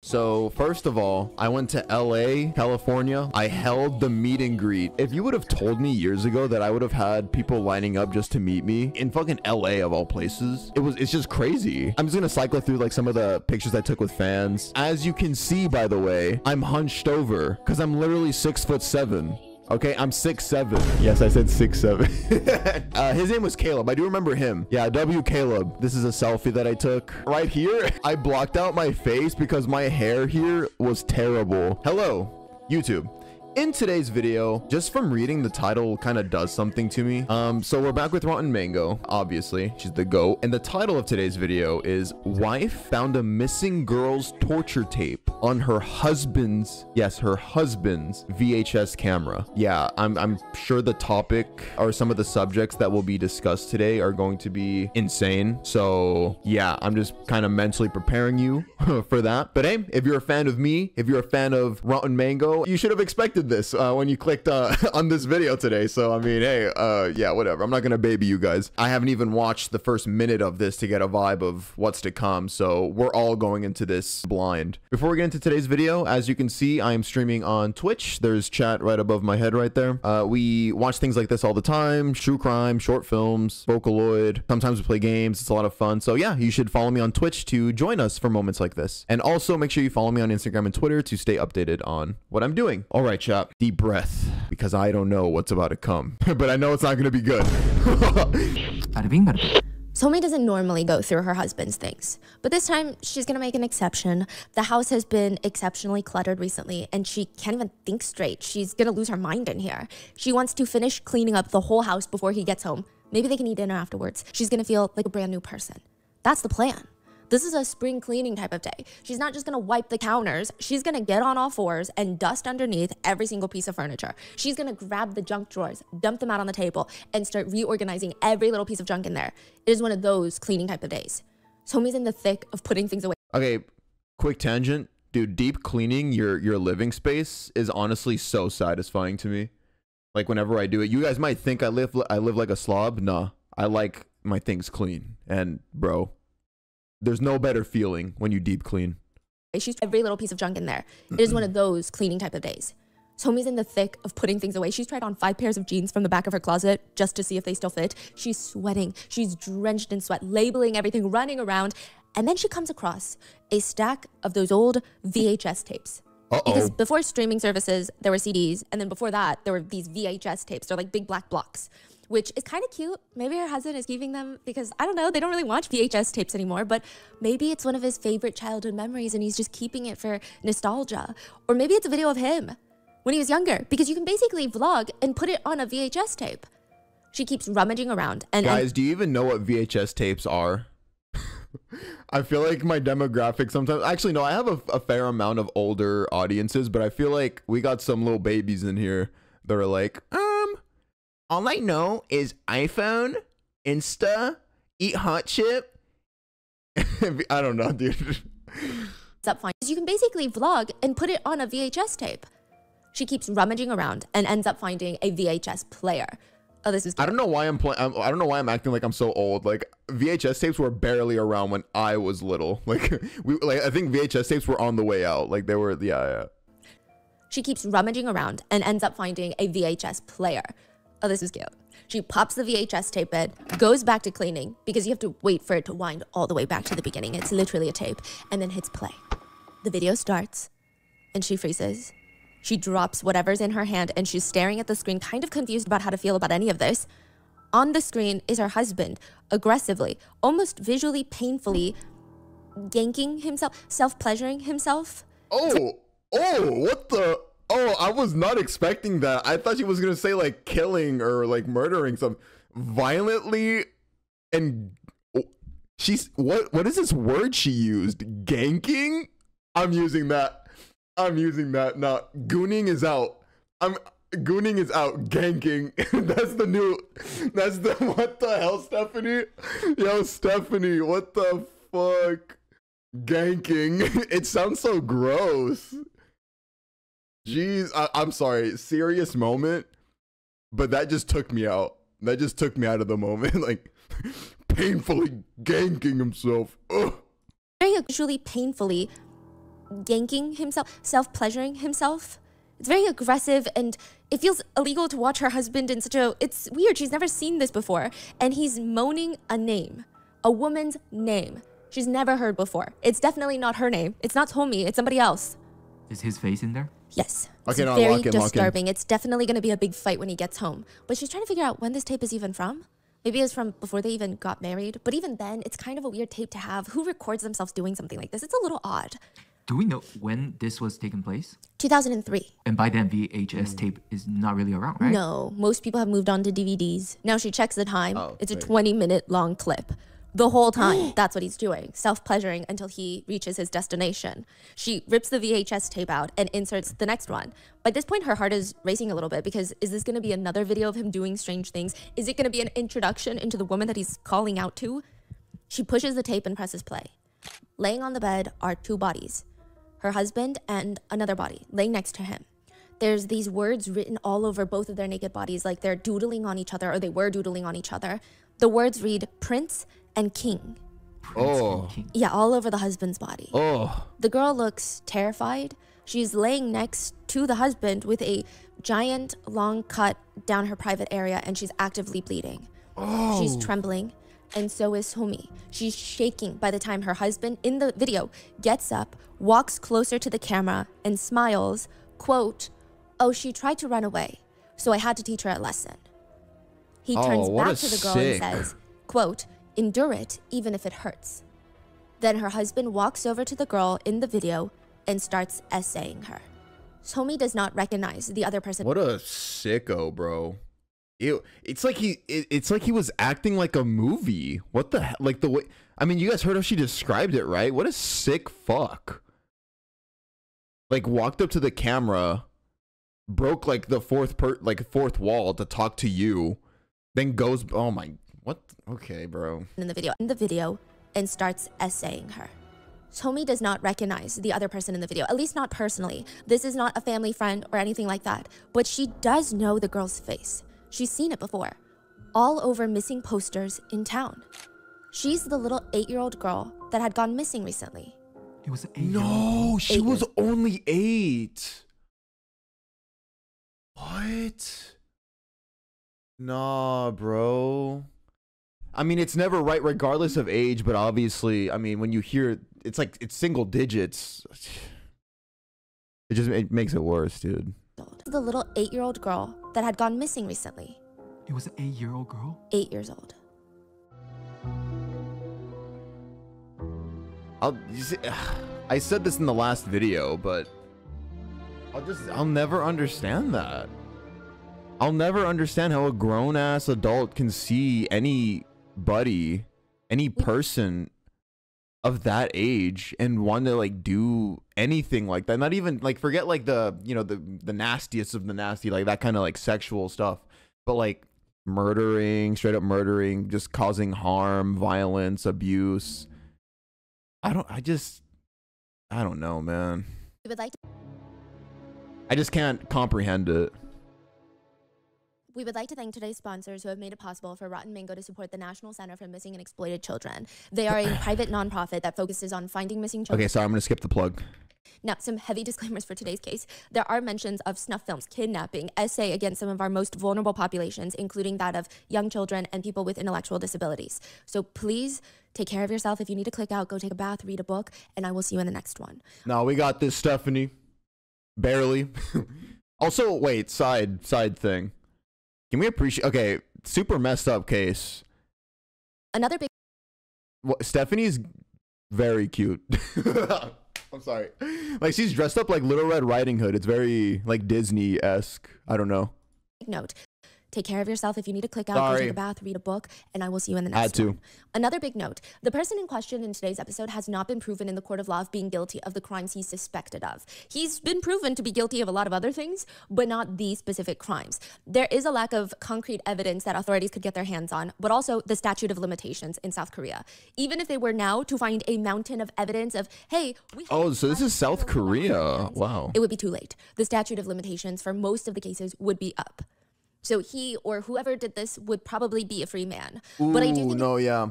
So first of all, I went to LA, California. I held the meet and greet. If you would have told me years ago that I would have had people lining up just to meet me in fucking LA of all places, it's just crazy. I'm just gonna cycle through like some of the pictures I took with fans. As you can see, by the way, I'm hunched over because I'm literally 6'7". Okay, I'm 6'7". Yes, I said 6'7". His name was Caleb. I do remember him. Yeah, W Caleb. This is a selfie that I took. Right here, I blocked out my face because my hair here was terrible. Hello, YouTube. In today's video, just from reading the title kind of does something to me. So we're back with Rotten Mango, obviously. She's the GOAT. And the title of today's video is Wife Found a Missing Girl's Torture Tape on her husband's, yes, her husband's VHS camera. Yeah, I'm sure the topic or some of the subjects that will be discussed today are going to be insane. So yeah, I'm just kind of mentally preparing you for that. But hey, if you're a fan of me, if you're a fan of Rotten Mango, you should have expected this when you clicked on this video today. So I mean, hey, yeah, whatever. I'm not gonna baby you guys. I haven't even watched the first minute of this to get a vibe of what's to come, so we're all going into this blind. Before we get into today's video, as you can see, I am streaming on Twitch. There's chat right above my head right there. We watch things like this all the time: true crime, short films, Vocaloid. Sometimes we play games. It's a lot of fun. So yeah, you should follow me on Twitch to join us for moments like this, and also make sure you follow me on Instagram and Twitter to stay updated on what I'm doing. All right, chat. Deep breath, because I don't know what's about to come, but I know it's not going to be good. Somi doesn't normally go through her husband's things, but this time she's gonna make an exception. The house has been exceptionally cluttered recently, and she can't even think straight. She's gonna lose her mind in here. She wants to finish cleaning up the whole house before he gets home. Maybe they can eat dinner afterwards. She's gonna feel like a brand new person. That's the plan. This is a spring cleaning type of day. She's not just gonna wipe the counters. She's gonna get on all fours and dust underneath every single piece of furniture. She's gonna grab the junk drawers, dump them out on the table, and start reorganizing every little piece of junk in there. It is one of those cleaning type of days. Somi's in the thick of putting things away. Okay, quick tangent. Dude, deep cleaning your living space is honestly so satisfying to me. Like whenever I do it, you guys might think I live like a slob. Nah, I like my things clean. And bro, there's no better feeling when you deep clean. She's every little piece of junk in there. It is one of those cleaning type of days. Somi's in the thick of putting things away. She's tried on 5 pairs of jeans from the back of her closet just to see if they still fit. She's sweating. She's drenched in sweat, labeling everything, running around. And then she comes across a stack of those old VHS tapes. Because before streaming services, there were CDs. And then before that, there were these VHS tapes. They're like big black blocks, which is kind of cute. Maybe her husband is keeping them because, I don't know, they don't really watch VHS tapes anymore, but maybe it's one of his favorite childhood memories and he's just keeping it for nostalgia. Or maybe it's a video of him when he was younger, because you can basically vlog and put it on a VHS tape. She keeps rummaging around. And guys, do you even know what VHS tapes are? I feel like my demographic sometimes, actually no, I have a fair amount of older audiences, but I feel like we got some little babies in here that are like, all I know is iPhone, Insta, eat hot chip. I don't know, dude. Up fine. You can basically vlog and put it on a VHS tape. She keeps rummaging around and ends up finding a VHS player. Oh, this is cute. I don't know why I don't know why I'm acting like I'm so old. Like VHS tapes were barely around when I was little. Like I think VHS tapes were on the way out. Like they were, yeah. She keeps rummaging around and ends up finding a VHS player. Oh, this is cute. She pops the VHS tape in, goes back to cleaning because you have to wait for it to wind all the way back to the beginning. It's literally a tape, and then hits play. The video starts and she freezes. She drops whatever's in her hand and she's staring at the screen, kind of confused about how to feel about any of this. On the screen is her husband, aggressively, almost visually painfully yanking himself, self-pleasuring himself. Oh, what the? Oh, I was not expecting that. I thought she was going to say like killing or like murdering some violently. And she's, what is this word she used? Ganking? I'm using that. Now, gooning is out. Gooning is out. Ganking. That's what the hell, Stephanie? Yo, Stephanie, what the fuck? Ganking. It sounds so gross. Jeez, I'm sorry. Serious moment, but that just took me out. That just took me out of the moment. Like, painfully ganking himself. Ugh. Very usually painfully yanking himself, self-pleasuring himself. It's very aggressive, and it feels illegal to watch her husband in such a... It's weird. She's never seen this before. And he's moaning a name, a woman's name she's never heard before. It's definitely not her name. It's not Tommy. It's somebody else. Is his face in there? Yes. Okay, It's no, very lock in. disturbing. It's definitely going to be a big fight when he gets home. But she's trying to figure out when this tape is even from. Maybe it's from before they even got married. But even then, it's kind of a weird tape to have. Who records themselves doing something like this? It's a little odd. Do we know when this was taking place? 2003. And by then, VHS tape is not really around, right? No, most people have moved on to DVDs. Now she checks the time. It's a right. 20-minute long clip. The whole time, that's what he's doing, self-pleasuring until he reaches his destination. She rips the VHS tape out and inserts the next one. By this point, her heart is racing a little bit because is this going to be another video of him doing strange things? Is it going to be an introduction into the woman that he's calling out to? She pushes the tape and presses play. Laying on the bed are two bodies, her husband and another body laying next to him. There's these words written all over both of their naked bodies, like they're doodling on each other, or they were doodling on each other. The words read Prince and King. Oh. Yeah, all over the husband's body. Oh. The girl looks terrified. She's laying next to the husband with a giant long cut down her private area, and she's actively bleeding. Oh. She's trembling, and so is Homi. She's shaking by the time her husband, in the video, gets up, walks closer to the camera, and smiles, quote, "Oh, she tried to run away, so I had to teach her a lesson." He turns what back a to the girl sick. and says, quote, "Endure it, even if it hurts." Then her husband walks over to the girl in the video and starts essaying her. Tommy does not recognize the other person. What a sicko, bro. It's like he was acting like a movie. What the hell? Like the way, I mean, you guys heard how she described it, right? What a sick fuck. Like walked up to the camera, broke like the fourth wall to talk to you, then goes, oh my, what? Okay, bro. In the video and starts essaying her. Tommy does not recognize the other person in the video, at least not personally. This is not a family friend or anything like that, but she does know the girl's face. She's seen it before, all over missing posters in town. She's the little 8-year-old girl that had gone missing recently. It was 8 No, she 8 was years. only 8. What? Nah, bro. I mean, it's never right regardless of age, but obviously, I mean, when you hear it's like it's single digits, it makes it worse, dude. The little 8-year-old girl that had gone missing recently. It was an 8-year-old girl? 8 years old. I said this in the last video, but I'll never understand that. I'll never understand how a grown-ass adult can see anybody, any person of that age and want to like do anything like that. Not even like forget like the, you know, the nastiest of the nasty, like that kind of like sexual stuff, but like murdering, straight up murdering, just causing harm, violence, abuse. I don't know, man. We would like to I just can't comprehend it. We would like to thank today's sponsors who have made it possible for Rotten Mango to support the National Center for Missing and Exploited Children. They are a private nonprofit that focuses on finding missing children. Okay, sorry, I'm gonna skip the plug. Now, some heavy disclaimers for today's case. There are mentions of snuff films, kidnapping, essay against some of our most vulnerable populations, including that of young children and people with intellectual disabilities. So please take care of yourself. If you need to click out, go take a bath, read a book, and I will see you in the next one. No, we got this, Stephanie. Barely. Also, wait, side thing. Can we appreciate? Okay, super messed up case. Another big Stephanie's very cute. I'm sorry. Like she's dressed up like Little Red Riding Hood. It's very like Disney-esque. I don't know. note. Take care of yourself. If you need to click out, go take a bath, read a book, and I will see you in the next one. Another big note. The person in question in today's episode has not been proven in the court of law of being guilty of the crimes he's suspected of. He's been proven to be guilty of a lot of other things, but not these specific crimes. There is a lack of concrete evidence that authorities could get their hands on, but also the statute of limitations in South Korea. Even if they were now to find a mountain of evidence of, hey, we have Oh, so this is South Korea. Wow. it would be too late. The statute of limitations for most of the cases would be up. So he or whoever did this would probably be a free man. Ooh, But I do think no, yeah.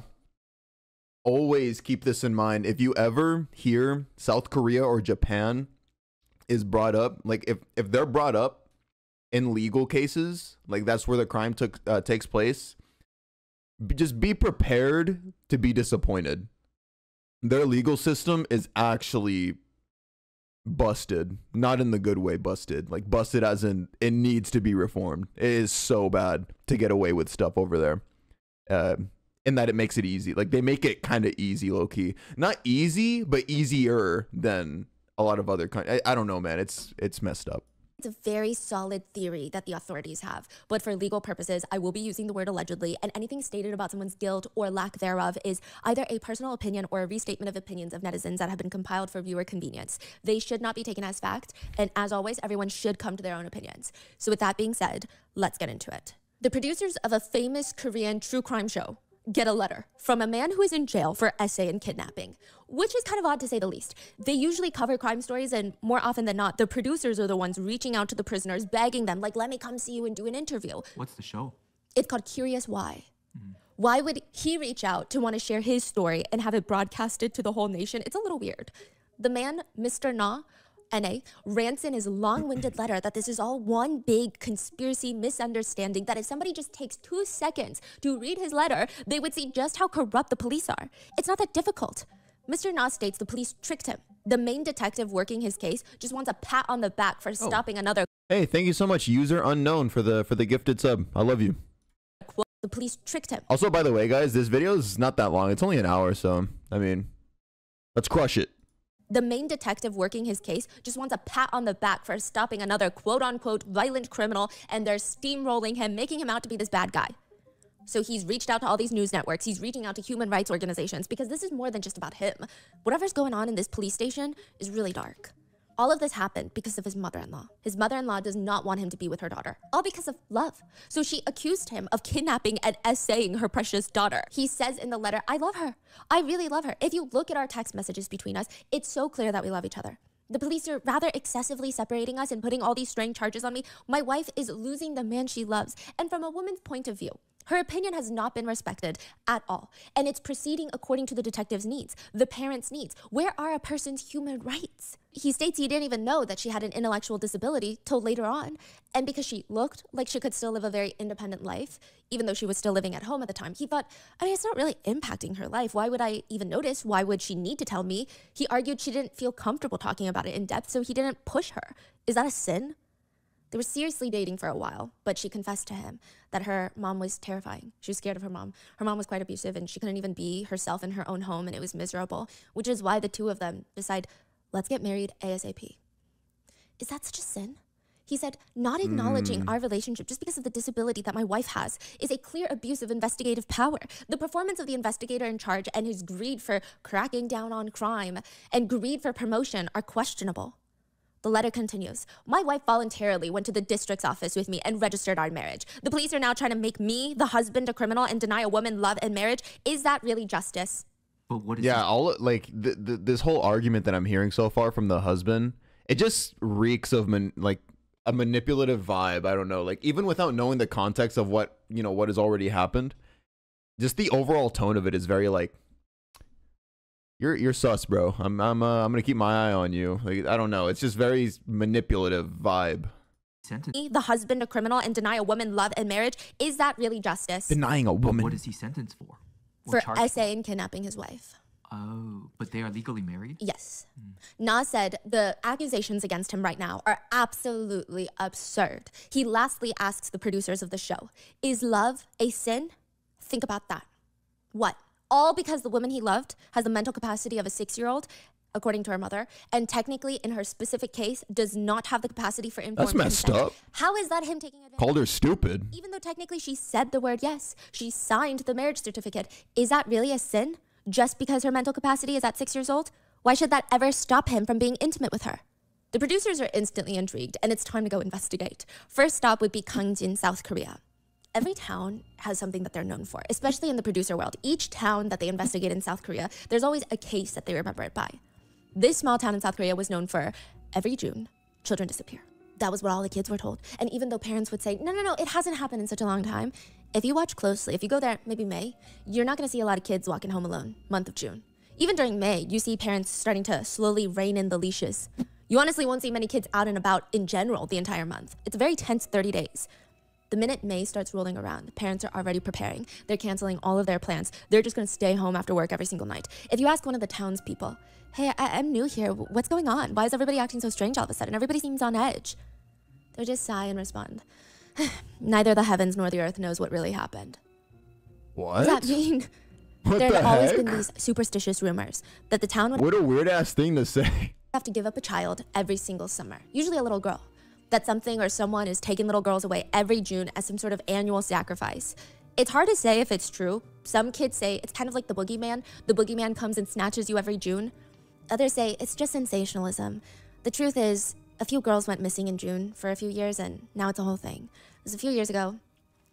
always keep this in mind. If you ever hear South Korea or Japan is brought up, like if they're brought up in legal cases, like that's where the crime takes place, just be prepared to be disappointed. Their legal system is actually busted, not in the good way busted, like busted as in it needs to be reformed. It is so bad to get away with stuff over there, in that it makes it easy. Like they make it kind of easy, low-key, not easy but easier than a lot of other countries. I don't know, man, it's messed up. It's a very solid theory that the authorities have, but for legal purposes, I will be using the word allegedly, and anything stated about someone's guilt or lack thereof is either a personal opinion or a restatement of opinions of netizens that have been compiled for viewer convenience. They should not be taken as fact, and as always, everyone should come to their own opinions. So with that being said, let's get into it. The producers of a famous Korean true crime show get a letter from a man who is in jail for essay and kidnapping, which is kind of odd to say the least. They usually cover crime stories, and more often than not, the producers are the ones reaching out to the prisoners, begging them, like, let me come see you and do an interview. What's the show? It's called Curious Why. Why would he reach out to want to share his story and have it broadcasted to the whole nation? It's a little weird. The man, Mr. Na, NA, rants in his long-winded letter that this is all one big conspiracy misunderstanding, that if somebody just takes 2 seconds to read his letter, they would see just how corrupt the police are. It's not that difficult. Mr. Na states the police tricked him. The main detective working his case just wants a pat on the back for stopping another. Hey, thank you so much, user unknown, for the gifted sub. I love you. The police tricked him. Also, by the way, guys, this video is not that long. It's only an hour, so I mean, let's crush it. The main detective working his case just wants a pat on the back for stopping another quote-unquote violent criminal, and they're steamrolling him, making him out to be this bad guy. So he's reached out to all these news networks. He's reaching out to human rights organizations because this is more than just about him. Whatever's going on in this police station is really dark. All of this happened because of his mother-in-law. His mother-in-law does not want him to be with her daughter, all because of love. So she accused him of kidnapping and essaying her precious daughter. He says in the letter, I love her. I really love her. If you look at our text messages between us, it's so clear that we love each other. The police are rather excessively separating us and putting all these strange charges on me. My wife is losing the man she loves. And from a woman's point of view, her opinion has not been respected at all. And it's proceeding according to the detective's needs, the parents' needs. Where are a person's human rights? He states he didn't even know that she had an intellectual disability till later on. And because she looked like she could still live a very independent life, even though she was still living at home at the time, he thought, I mean, it's not really impacting her life. Why would I even notice? Why would she need to tell me? He argued she didn't feel comfortable talking about it in depth, so he didn't push her. Is that a sin? They were seriously dating for a while, but she confessed to him that her mom was terrifying. She was scared of her mom. Her mom was quite abusive, and she couldn't even be herself in her own home, and it was miserable, which is why the two of them decide, let's get married ASAP. Is that such a sin? He said, not acknowledging our relationship just because of the disability that my wife has is a clear abuse of investigative power. The performance of the investigator in charge and his greed for cracking down on crime and greed for promotion are questionable. The letter continues, my wife voluntarily went to the district's office with me and registered our marriage. The police are now trying to make me, the husband, a criminal and deny a woman love and marriage. Is that really justice? But what is Yeah, all like this whole argument that I'm hearing so far from the husband, it just reeks of like a manipulative vibe. I don't know, like even without knowing the context of what, you know, what has already happened, just the overall tone of it is very like, you're sus, bro. I'm gonna keep my eye on you. Like, I don't know. It's just very manipulative vibe. sentence? The husband, a criminal, and deny a woman love and marriage. Is that really justice? Denying a But woman. what is he sentenced for? For charged essaying kidnapping his wife. Oh, but they are legally married? Yes. Na said the accusations against him right now are absolutely absurd. He lastly asks the producers of the show, is love a sin? Think about that. What? All because the woman he loved has the mental capacity of a 6-year-old, according to her mother, and technically in her specific case does not have the capacity for informed That's messed consent. up. How is that him taking advantage? Called her stupid. Even though technically she said the word yes, she signed the marriage certificate. Is that really a sin? Just because her mental capacity is at 6 years old? Why should that ever stop him from being intimate with her? The producers are instantly intrigued, and it's time to go investigate. First stop would be Gangjin, South Korea. Every town has something that they're known for, especially in the producer world. Each town that they investigate in South Korea, there's always a case that they remember it by. This small town in South Korea was known for every June, children disappear. That was what all the kids were told. And even though parents would say, no, it hasn't happened in such a long time. If you watch closely, if you go there, maybe May, you're not gonna see a lot of kids walking home alone, month of June. Even during May, you see parents starting to slowly rein in the leashes. You honestly won't see many kids out and about in general the entire month. It's a very tense 30 days. The minute May starts rolling around, parents are already preparing. They're canceling all of their plans. They're just gonna stay home after work every single night. If you ask one of the townspeople, hey, I'm new here, what's going on? Why is everybody acting so strange all of a sudden? Everybody seems on edge. They'll just sigh and respond, neither the heavens nor the earth knows what really happened. What? Does that mean What there the have always heck? been these superstitious rumors that the town would What a weird ass thing to say. have to give up a child every single summer, usually a little girl. That something or someone is taking little girls away every June as some sort of annual sacrifice. It's hard to say if it's true. Some kids say it's kind of like the boogeyman. The boogeyman comes and snatches you every June. Others say it's just sensationalism. The truth is, a few girls went missing in June for a few years, and now it's a whole thing. It was a few years ago,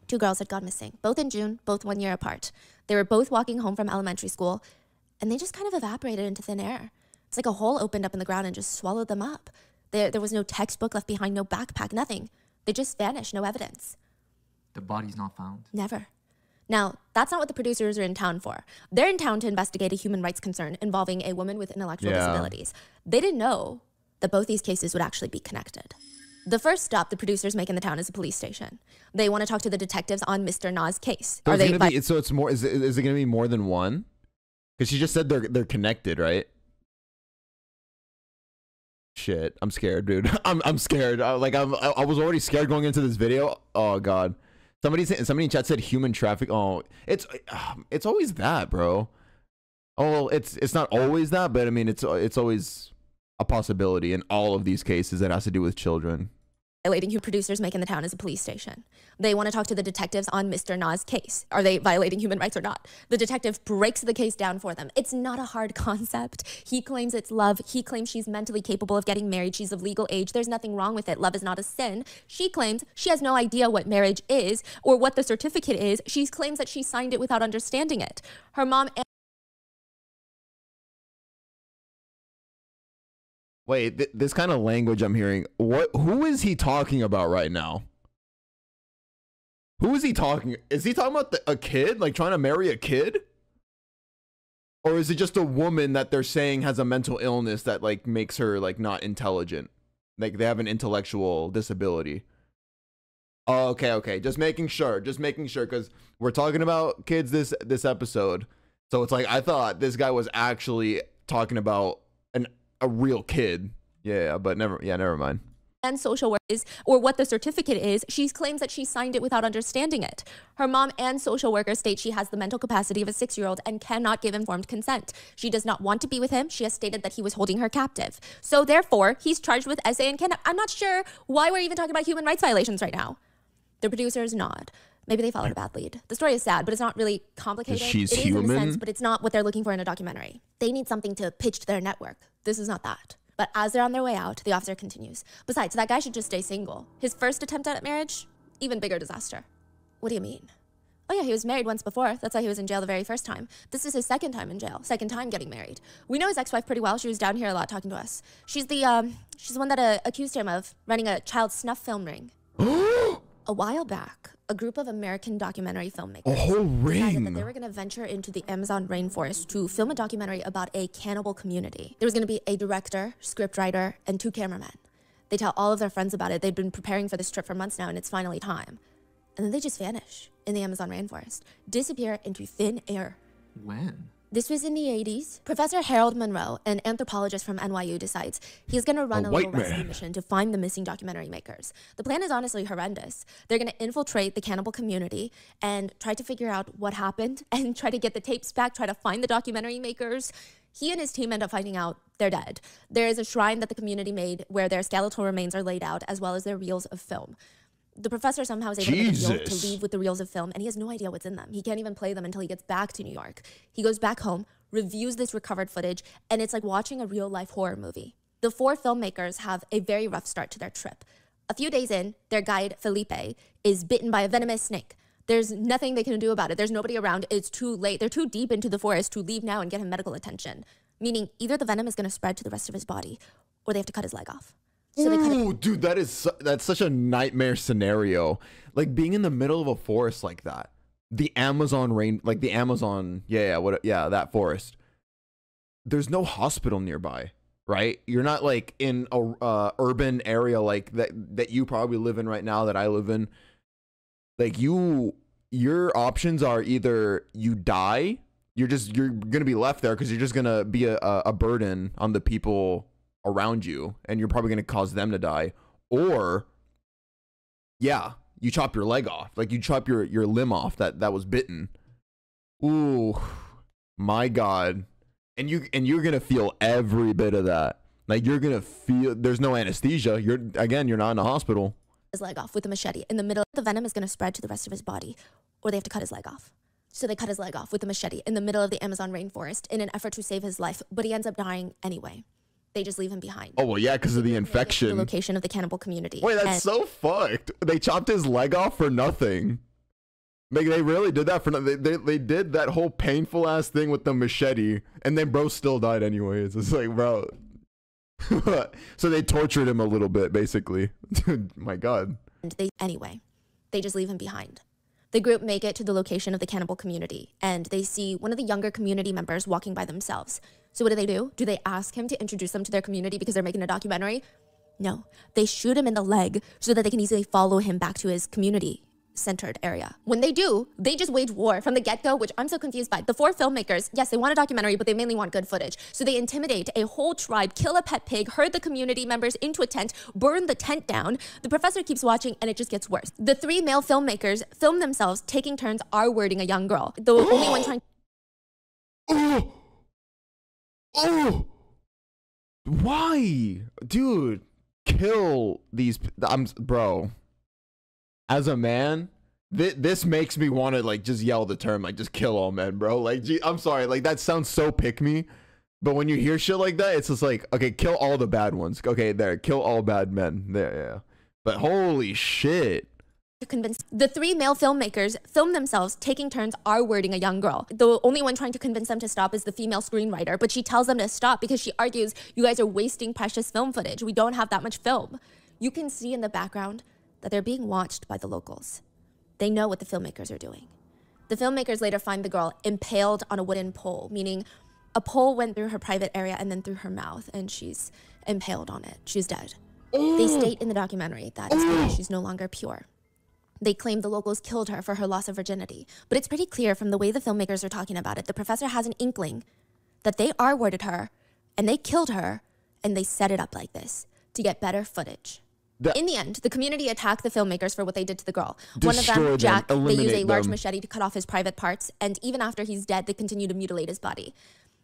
2 girls had gone missing, both in June, both 1 year apart. They were both walking home from elementary school, and they just kind of evaporated into thin air. It's like a hole opened up in the ground and just swallowed them up. There was no textbook left behind, no backpack, nothing. They just vanished, no evidence. The body's not found. Never. Now, that's not what the producers are in town for. They're in town to investigate a human rights concern involving a woman with intellectual disabilities. They didn't know that both these cases would actually be connected. The first stop the producers make in the town is a police station. They want to talk to the detectives on Mr. Na's case. So it's more. Is it gonna be more than one? Because she just said they're connected, right? Shit, I'm scared, dude. I'm scared. I was already scared going into this video. Oh god. Somebody in chat said human traffic. Oh, it's always that, bro. Oh, it's not always that, but I mean it's always a possibility in all of these cases that has to do with children. Violating who producers make in the town is a police station. They want to talk to the detectives on Mr. Na's case. Are they violating human rights or not? The detective breaks the case down for them. It's not a hard concept. He claims it's love. He claims she's mentally capable of getting married. She's of legal age. There's nothing wrong with it. Love is not a sin. She claims she has no idea what marriage is or what the certificate is. She claims that she signed it without understanding it. Her mom Wait, this kind of language I'm hearing. Who is he talking about right now? Who is he talking? Is he talking about a kid, like trying to marry a kid? Or is it just a woman that they're saying has a mental illness that like makes her like not intelligent? Like they have an intellectual disability. Oh, okay. Just making sure, because we're talking about kids this episode. So it's like I thought this guy was actually talking about a real kid. Yeah, but never mind. And social work is, or what the certificate is, she claims that she signed it without understanding it. Her mom and social worker state she has the mental capacity of a 6-year-old and cannot give informed consent. She does not want to be with him. She has stated that he was holding her captive. So therefore, he's charged with SA and kidnap. I'm not sure why we're even talking about human rights violations right now. The producers nod. Maybe they followed a bad lead. The story is sad, but it's not really complicated. She's it is human? in a sense, but it's not what they're looking for in a documentary. They need something to pitch to their network. This is not that. But as they're on their way out, the officer continues. Besides, that guy should just stay single. His first attempt at marriage, even bigger disaster. What do you mean? Oh yeah, he was married once before. That's why he was in jail the very first time. This is his second time in jail, second time getting married. We know his ex-wife pretty well. She was down here a lot talking to us. She's the one that accused him of running a child snuff film ring. A while back, a group of American documentary filmmakers A whole decided that ring. they were going to venture into the Amazon rainforest to film a documentary about a cannibal community. There was going to be a director, scriptwriter, and 2 cameramen. They tell all of their friends about it. They'd been preparing for this trip for months now, and it's finally time. And then they just vanish in the Amazon rainforest, disappear into thin air. When? This was in the 80s. Professor Harold Monroe, an anthropologist from NYU, decides he's going to run a little rescue mission to find the missing documentary makers. The plan is honestly horrendous. They're going to infiltrate the cannibal community and try to figure out what happened and try to get the tapes back, try to find the documentary makers. He and his team end up finding out they're dead. There is a shrine that the community made where their skeletal remains are laid out, as well as their reels of film. The professor somehow is able to get Yoke to leave with the reels of film, and he has no idea what's in them. He can't even play them until he gets back to New York. He goes back home, reviews this recovered footage, and it's like watching a real-life horror movie. The 4 filmmakers have a very rough start to their trip. A few days in, their guide, Felipe, is bitten by a venomous snake. There's nothing they can do about it. There's nobody around. It's too late. They're too deep into the forest to leave now and get him medical attention. Meaning, either the venom is going to spread to the rest of his body, or they have to cut his leg off. So they cut Ooh, dude, that's such a nightmare scenario. Like being in the middle of a forest like that. The Amazon rain, like the Amazon, that forest. There's no hospital nearby, right? You're not like in a urban area like that you probably live in right now, that I live in. Like your options are either you die, you're gonna be left there because you're just gonna be a burden on the people around you, and you're probably gonna cause them to die, or you chop your leg off, like you chop your limb off that was bitten. Ooh, my God. And you're gonna feel every bit of that. Like you're gonna feel, there's no anesthesia. You're not in a hospital. his leg off with a machete. In the middle, the venom is going to spread to the rest of his body, or they have to cut his leg off. So they cut his leg off with a machete in the middle of the Amazon rainforest in an effort to save his life, but he ends up dying anyway. They just leave him behind. Oh, well, yeah, because of the The infection. location of the cannibal community. Wait, that's so fucked. They chopped his leg off for nothing. Like, they really did that for nothing. They did that whole painful ass thing with the machete, and then bro still died anyways. It's like, bro. So they tortured him a little bit, basically. Dude, my God. They just leave him behind. The group make it to the location of the cannibal community, and they see one of the younger community members walking by themselves. So what do? Do they ask him to introduce them to their community because they're making a documentary? No, they shoot him in the leg so that they can easily follow him back to his community-centered area. When they do, they just wage war from the get-go, which I'm so confused by. The 4 filmmakers, yes, they want a documentary, but they mainly want good footage. So they intimidate a whole tribe, kill a pet pig, herd the community members into a tent, burn the tent down. The professor keeps watching, and it just gets worse. The 3 male filmmakers film themselves taking turns R-wording a young girl. The only one trying... Oh! Why? Dude, kill these... Bro. As a man, this makes me want to, like, just yell the term, like, just kill all men, bro. Like, gee, I'm sorry, like, that sounds so pick-me. But when you hear shit like that, it's just like, okay, kill all the bad ones. Okay, there, kill all bad men. There, yeah. But holy shit. The 3 male filmmakers film themselves taking turns R-wording a young girl. The only one trying to convince them to stop is the female screenwriter, but she tells them to stop because she argues, you guys are wasting precious film footage. We don't have that much film. You can see in the background that they're being watched by the locals. They know what the filmmakers are doing. The filmmakers later find the girl impaled on a wooden pole, meaning a pole went through her private area and then through her mouth, and she's impaled on it. She's dead. They state in the documentary that she's no longer pure. They claim the locals killed her for her loss of virginity, but it's pretty clear from the way the filmmakers are talking about it, the professor has an inkling that they R-worded her, and they killed her, and they set it up like this to get better footage. In the end, the community attacked the filmmakers for what they did to the girl. One of them, Jack, they use a large machete to cut off his private parts, and even after he's dead, they continue to mutilate his body.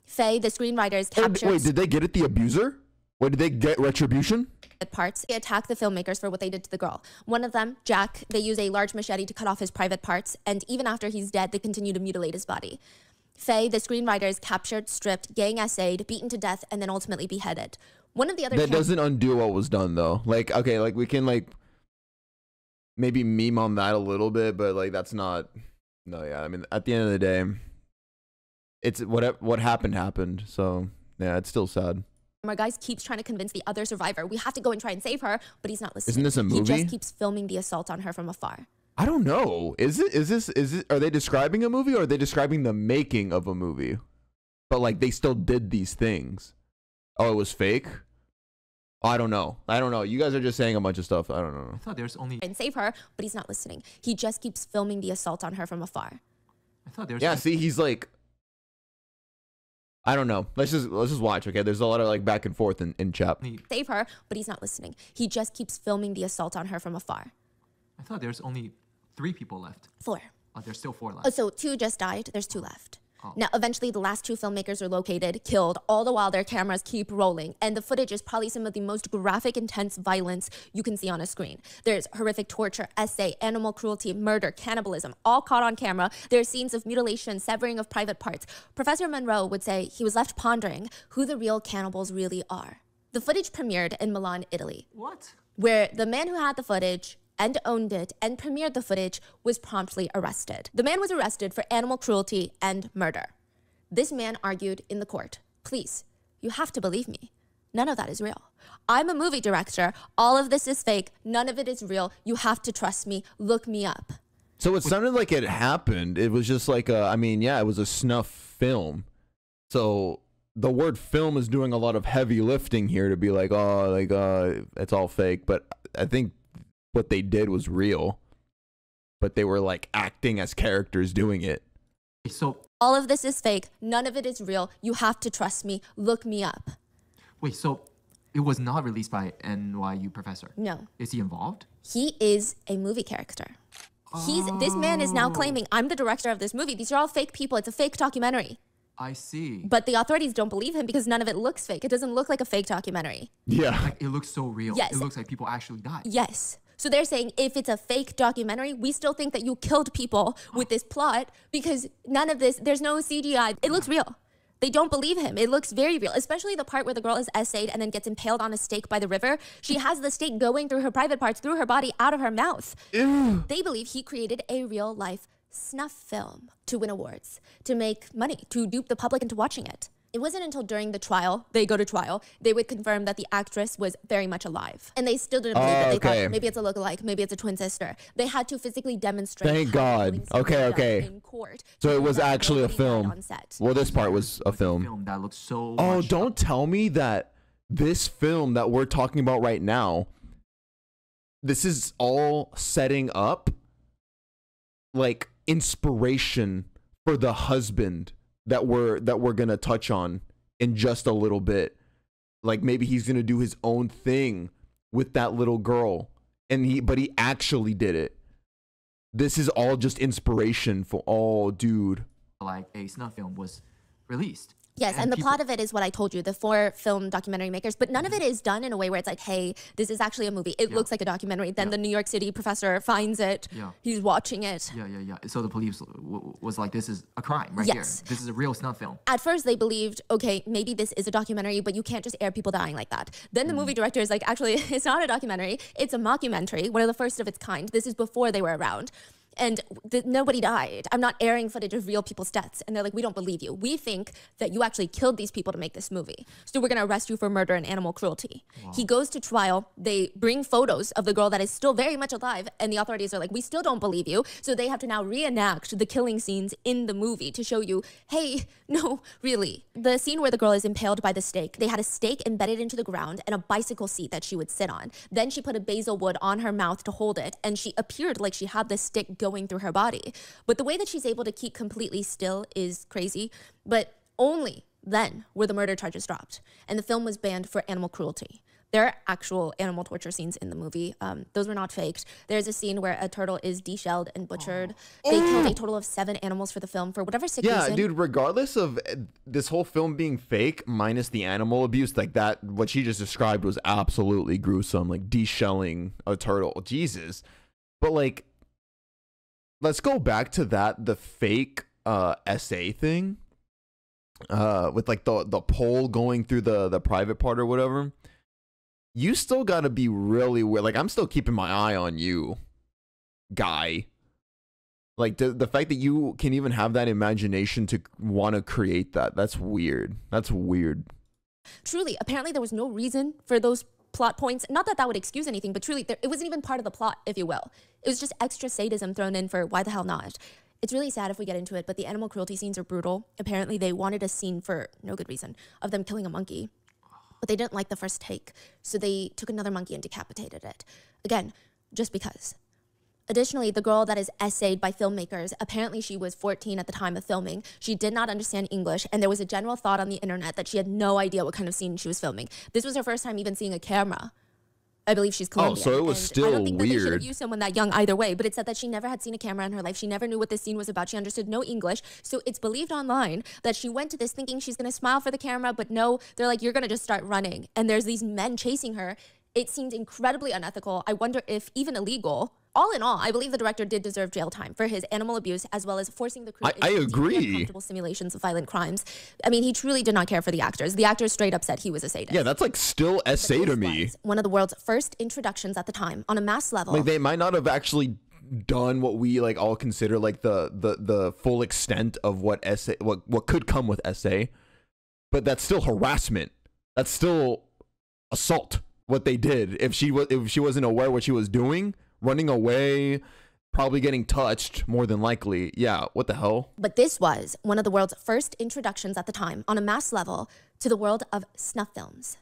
Faye, the screenwriter, is captured... Wait, did they get it the abuser? Wait, did they get retribution? Parts. They attack the filmmakers for what they did to the girl. One of them, Jack, they use a large machete to cut off his private parts, and even after he's dead, they continue to mutilate his body. Faye, the screenwriter, is captured, stripped, gang essayed, beaten to death, and then ultimately beheaded. One of the other... That doesn't undo what was done, though. Like, okay, like, we can, like, maybe meme on that a little bit, but, like, that's not... No, yeah, I mean, at the end of the day, it's... What happened, so, yeah, it's still sad. Our guy keeps trying to convince the other survivor, we have to go and try and save her, but he's not listening. Isn't this a movie? He just keeps filming the assault on her from afar. I don't know. Is it, are they describing a movie, or are they describing the making of a movie? But, like, they still did these things. Oh, it was fake? I don't know. You guys are just saying a bunch of stuff. I don't know. I thought there's only... And save her, but he's not listening. He just keeps filming the assault on her from afar. I thought there's... Yeah, see, he's like... I don't know. Let's just watch, okay? There's a lot of, like, back and forth in chat. Save her, but he's not listening. He just keeps filming the assault on her from afar. I thought there's only 3 people left. 4. Oh, there's still 4 left. So 2 just died. There's 2 left. Oh. Now, eventually, the last 2 filmmakers are located, killed, all the while their cameras keep rolling. And the footage is probably some of the most graphic, intense violence you can see on a screen. There's horrific torture, essay, animal cruelty, murder, cannibalism, all caught on camera. There's scenes of mutilation, severing of private parts. Professor Monroe would say he was left pondering who the real cannibals really are. The footage premiered in Milan, Italy. What? Where the man who had the footage and owned it and premiered the footage was promptly arrested. The man was arrested for animal cruelty and murder. This man argued in the court, please, you have to believe me. None of that is real. I'm a movie director. All of this is fake. None of it is real. You have to trust me. Look me up. So it sounded like it happened. It was just like I mean, yeah, it was a snuff film. So the word film is doing a lot of heavy lifting here to be like, oh, like, it's all fake. But I think what they did was real. But they were like acting as characters doing it. So all of this is fake. None of it is real. You have to trust me. Look me up. wait, so it was not released by NYU professor? No. Is he involved? He is a movie character. This man is now claiming, I'm the director of this movie. These are all fake people. It's a fake documentary. I see. But the authorities don't believe him because none of it looks fake. It doesn't look like a fake documentary. Yeah. Like, it looks so real. Yes. It looks like people actually died. Yes. So they're saying if it's a fake documentary, we still think that you killed people with this plot because none of this, there's no CGI. It looks real. They don't believe him. It looks very real, especially the part where the girl is essayed and then gets impaled on a stake by the river. She has the stake going through her private parts, through her body, out of her mouth. Ew. They believe he created a real life snuff film to win awards, to make money, to dupe the public into watching it. It wasn't until during the trial, they would confirm that the actress was very much alive. And they still didn't believe it. They thought maybe it's a lookalike, maybe it's a twin sister. They had to physically demonstrate. Thank God. Okay. In court. So it was actually a film. On set. Well, this part was a film. That looks so Oh, don't tell me that this film that we're talking about right now, this is all setting up like inspiration for the husband that we're gonna touch on in just a little bit. Like maybe he's gonna do his own thing with that little girl, but he actually did it. This is all just inspiration for all, dude. like a snuff film was released. Yes, and the plot of it is what I told you, the 4 film documentary makers, but none of it is done in a way where it's like, hey, this is actually a movie. It looks like a documentary. Then the New York City professor finds it. Yeah. He's watching it. Yeah. So the police was like, this is a crime right here. This is a real snuff film. At first, they believed, okay, maybe this is a documentary, but you can't just air people dying like that. Then the movie director is like, actually, it's not a documentary. It's a mockumentary, one of the first of its kind. This is before they were around. And nobody died. I'm not airing footage of real people's deaths. And they're like, we don't believe you. We think that you actually killed these people to make this movie. So we're going to arrest you for murder and animal cruelty. Wow. He goes to trial. They bring photos of the girl that is still very much alive. And the authorities are like, we still don't believe you. So they have to now reenact the killing scenes in the movie to show you, hey, no, really. The scene where the girl is impaled by the stake, they had a stake embedded into the ground and a bicycle seat that she would sit on. Then she put a basil wood on her mouth to hold it. And she appeared like she had the stick going through her body. But the way that she's able to keep completely still is crazy. But only then were the murder charges dropped. And the film was banned for animal cruelty. There are actual animal torture scenes in the movie. Those were not faked. There's a scene where a turtle is deshelled and butchered. They killed a total of 7 animals for the film for whatever sick reason. Yeah, dude, regardless of this whole film being fake, minus the animal abuse, like that, what she just described was absolutely gruesome, like deshelling a turtle. Jesus. But like, let's go back to the fake essay thing with like the pole going through the private part or whatever. You still got to be really weird. Like, I'm still keeping my eye on you, guy. Like, the fact that you can even have that imagination to want to create that's weird. That's weird. Truly, apparently there was no reason for those plot points. Not that would excuse anything, but truly, it wasn't even part of the plot, if you will. It was just extra sadism thrown in for why the hell not. It's really sad if we get into it, but the animal cruelty scenes are brutal. Apparently, they wanted a scene for no good reason of them killing a monkey. But they didn't like the first take, so they took another monkey and decapitated it. Again, just because. Additionally, the girl that is essayed by filmmakers, apparently she was 14 at the time of filming. She did not understand English, and there was a general thought on the internet that she had no idea what kind of scene she was filming. This was her first time even seeing a camera. I believe she's Colombian. Oh, so it was still weird. I don't think that they should have used someone that young either way, but it said that she never had seen a camera in her life. She never knew what this scene was about. She understood no English. So it's believed online that she went to this thinking she's going to smile for the camera, but no, they're like, you're going to just start running. And there's these men chasing her. It seemed incredibly unethical. I wonder if even illegal. All in all, I believe the director did deserve jail time for his animal abuse as well as forcing the crew I agree. Uncomfortable simulations of violent crimes. I mean, he truly did not care for the actors. The actors straight up said he was a sadist. Yeah, that's like still essay to me. One of the world's first introductions at the time on a mass level. Like they might not have actually done what we like all consider like the full extent of what essay what could come with essay, but that's still harassment. That's still assault what they did. If she wasn't aware what she was doing, running away, probably getting touched more than likely. Yeah, what the hell? But this was one of the world's first introductions at the time on a mass level to the world of snuff films,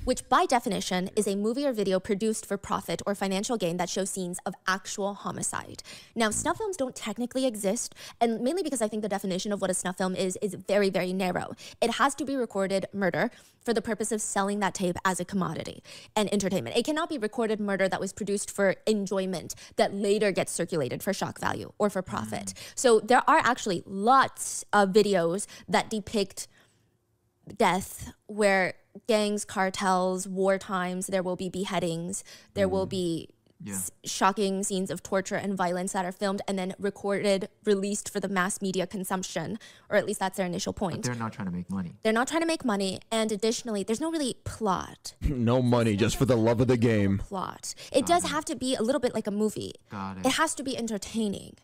which by definition is a movie or video produced for profit or financial gain that shows scenes of actual homicide. Now, snuff films don't technically exist, and mainly because I think the definition of what a snuff film is very, very narrow. It has to be recorded murder for the purpose of selling that tape as a commodity and entertainment. It cannot be recorded murder that was produced for enjoyment that later gets circulated for shock value or for profit. So there are actually lots of videos that depict death where gangs, cartels, war times, there will be beheadings, there will be shocking scenes of torture and violence that are filmed and then recorded, released for the mass media consumption, or at least that's their initial point. But they're not trying to make money. They're not trying to make money, and additionally, there's no really plot. No money, just for the love of the game. Plot. It does have to be a little bit like a movie. Got it. It has to be entertaining.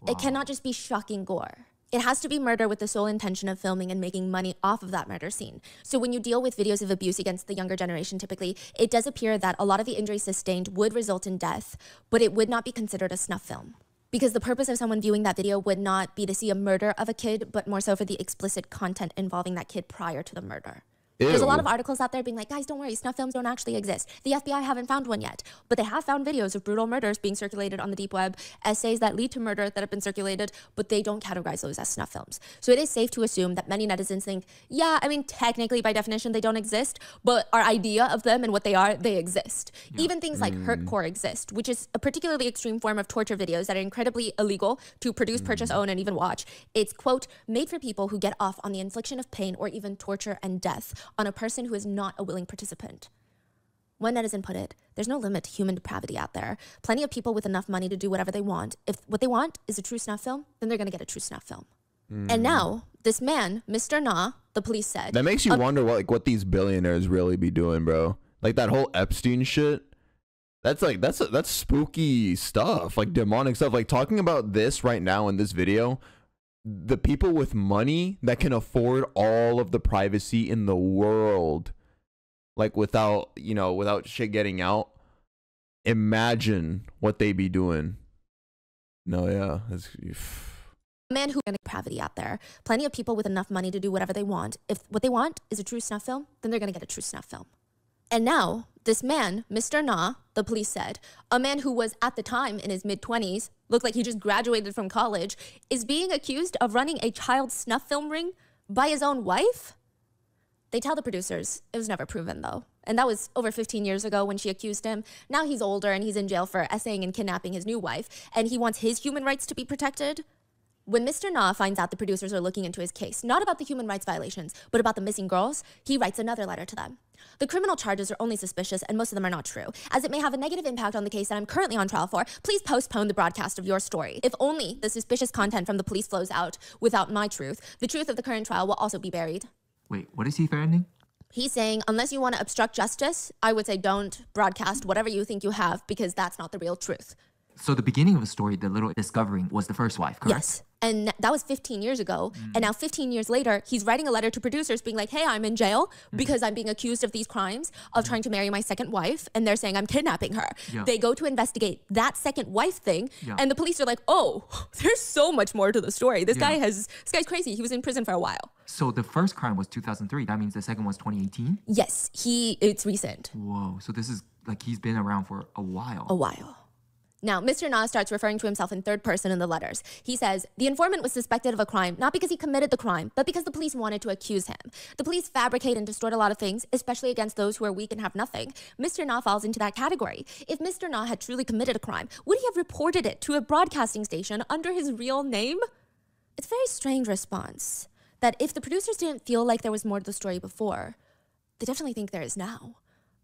It cannot just be shocking gore. It has to be murder with the sole intention of filming and making money off of that murder scene. So when you deal with videos of abuse against the younger generation, typically, it does appear that a lot of the injuries sustained would result in death, but it would not be considered a snuff film. Because the purpose of someone viewing that video would not be to see a murder of a kid, but more so for the explicit content involving that kid prior to the murder. Ew. There's a lot of articles out there being like, guys, don't worry, snuff films don't actually exist. The FBI haven't found one yet, but they have found videos of brutal murders being circulated on the deep web, essays that lead to murder that have been circulated, but they don't categorize those as snuff films. So it is safe to assume that many netizens think, yeah, I mean, technically by definition, they don't exist, but our idea of them and what they are, they exist. Yeah. Even things like hurtcore exist, which is a particularly extreme form of torture videos that are incredibly illegal to produce, purchase, own, and even watch. It's, quote, made for people who get off on the infliction of pain or even torture and death on a person who is not a willing participant. One netizen put it, there's no limit to human depravity out there. Plenty of people with enough money to do whatever they want. If what they want is a true snuff film, then they're going to get a true snuff film. And now, this man, Mr. Na, the police said... That makes you wonder what these billionaires really be doing, bro. Like that whole Epstein shit. That's spooky stuff, like demonic stuff. Like talking about this right now in this video... The people with money that can afford all of the privacy in the world, like without shit getting out, imagine what they be doing. No, yeah. A man who depravity out there. Plenty of people with enough money to do whatever they want. If what they want is a true snuff film, then they're going to get a true snuff film. And now, this man, Mr. Na, the police said, a man who was at the time in his mid-20s, looked like he just graduated from college, is being accused of running a child snuff film ring by his own wife? They tell the producers it was never proven, though. And that was over 15 years ago when she accused him. Now he's older and he's in jail for essaying and kidnapping his new wife, and he wants his human rights to be protected. When Mr. Na finds out the producers are looking into his case, not about the human rights violations, but about the missing girls, he writes another letter to them. The criminal charges are only suspicious, and most of them are not true. As it may have a negative impact on the case that I'm currently on trial for, please postpone the broadcast of your story. If only the suspicious content from the police flows out without my truth, the truth of the current trial will also be buried. Wait, what is he threatening? He's saying, unless you want to obstruct justice, I would say don't broadcast whatever you think you have, because that's not the real truth. So the beginning of the story, the little discovering, was the first wife, correct? Yes. And that was 15 years ago. And now 15 years later, he's writing a letter to producers being like, hey, I'm in jail because I'm being accused of these crimes of trying to marry my second wife. And they're saying I'm kidnapping her. Yeah. They go to investigate that second wife thing. Yeah. And the police are like, oh, there's so much more to the story. This guy's crazy. He was in prison for a while. So the first crime was 2003. That means the second was 2018? Yes, it's recent. Whoa. So this is like he's been around for a while. A while. Now, Mr. Na starts referring to himself in third person in the letters. He says, the informant was suspected of a crime, not because he committed the crime, but because the police wanted to accuse him. The police fabricate and distort a lot of things, especially against those who are weak and have nothing. Mr. Na falls into that category. If Mr. Na had truly committed a crime, would he have reported it to a broadcasting station under his real name? It's a very strange response, that if the producers didn't feel like there was more to the story before, they definitely think there is now.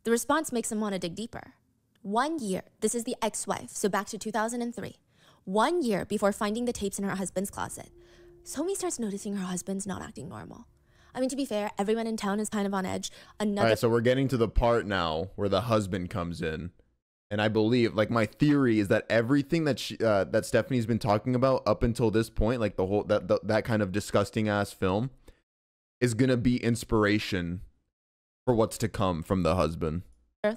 The response makes them want to dig deeper. 1 year, this is the ex-wife, so back to 2003. 1 year before finding the tapes in her husband's closet, Somi starts noticing her husband's not acting normal. I mean, to be fair, everyone in town is kind of on edge. All right, so we're getting to the part now where the husband comes in. And I believe, like, my theory is that everything that that Stephanie's been talking about up until this point, like the whole, that kind of disgusting ass film, is going to be inspiration for what's to come from the husband.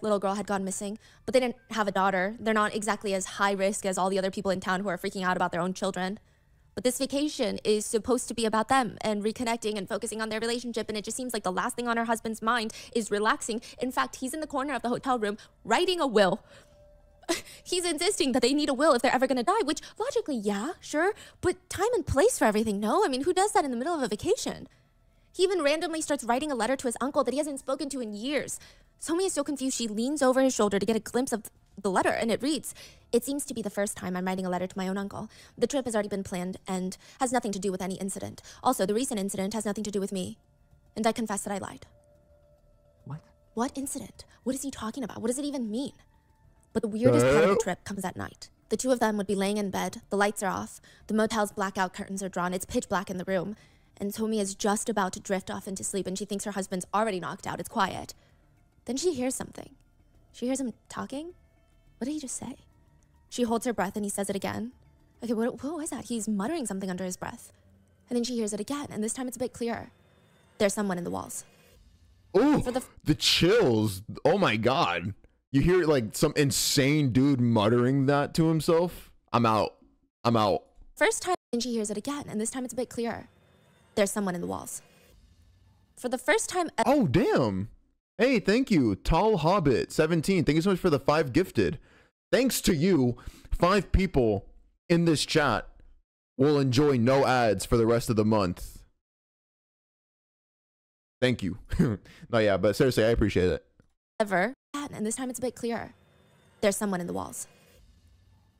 Little girl had gone missing, but they didn't have a daughter. They're not exactly as high risk as all the other people in town who are freaking out about their own children. But this vacation is supposed to be about them and reconnecting and focusing on their relationship, and it just seems like the last thing on her husband's mind is relaxing. In fact, he's in the corner of the hotel room writing a will. He's insisting that they need a will if they're ever gonna die, which logically, yeah, sure, but time and place for everything, no? I mean, who does that in the middle of a vacation? He even randomly starts writing a letter to his uncle that he hasn't spoken to in years. Somi is so confused, she leans over his shoulder to get a glimpse of the letter, and it reads, "It seems to be the first time I'm writing a letter to my own uncle. The trip has already been planned and has nothing to do with any incident. Also, the recent incident has nothing to do with me. And I confess that I lied." What? What incident? What is he talking about? What does it even mean? But the weirdest part of the trip comes at night. The two of them would be laying in bed, the lights are off, the motel's blackout curtains are drawn, it's pitch black in the room, and Somi is just about to drift off into sleep and she thinks her husband's already knocked out, it's quiet. Then she hears something. She hears him talking? What did he just say? She holds her breath and he says it again. Okay, what was that? He's muttering something under his breath. And then she hears it again, and this time it's a bit clearer. There's someone in the walls. Oh, the chills. Oh my God. You hear like some insane dude muttering that to himself? I'm out. I'm out. First time, and she hears it again, and this time it's a bit clearer. There's someone in the walls. For the first time. Oh, damn. Hey, thank you. Tall Hobbit 17. Thank you so much for the 5 gifted. Thanks to you, 5 people in this chat will enjoy no ads for the rest of the month. Thank you. No, yeah, but seriously, I appreciate it. Ever, and this time it's a bit clearer. There's someone in the walls.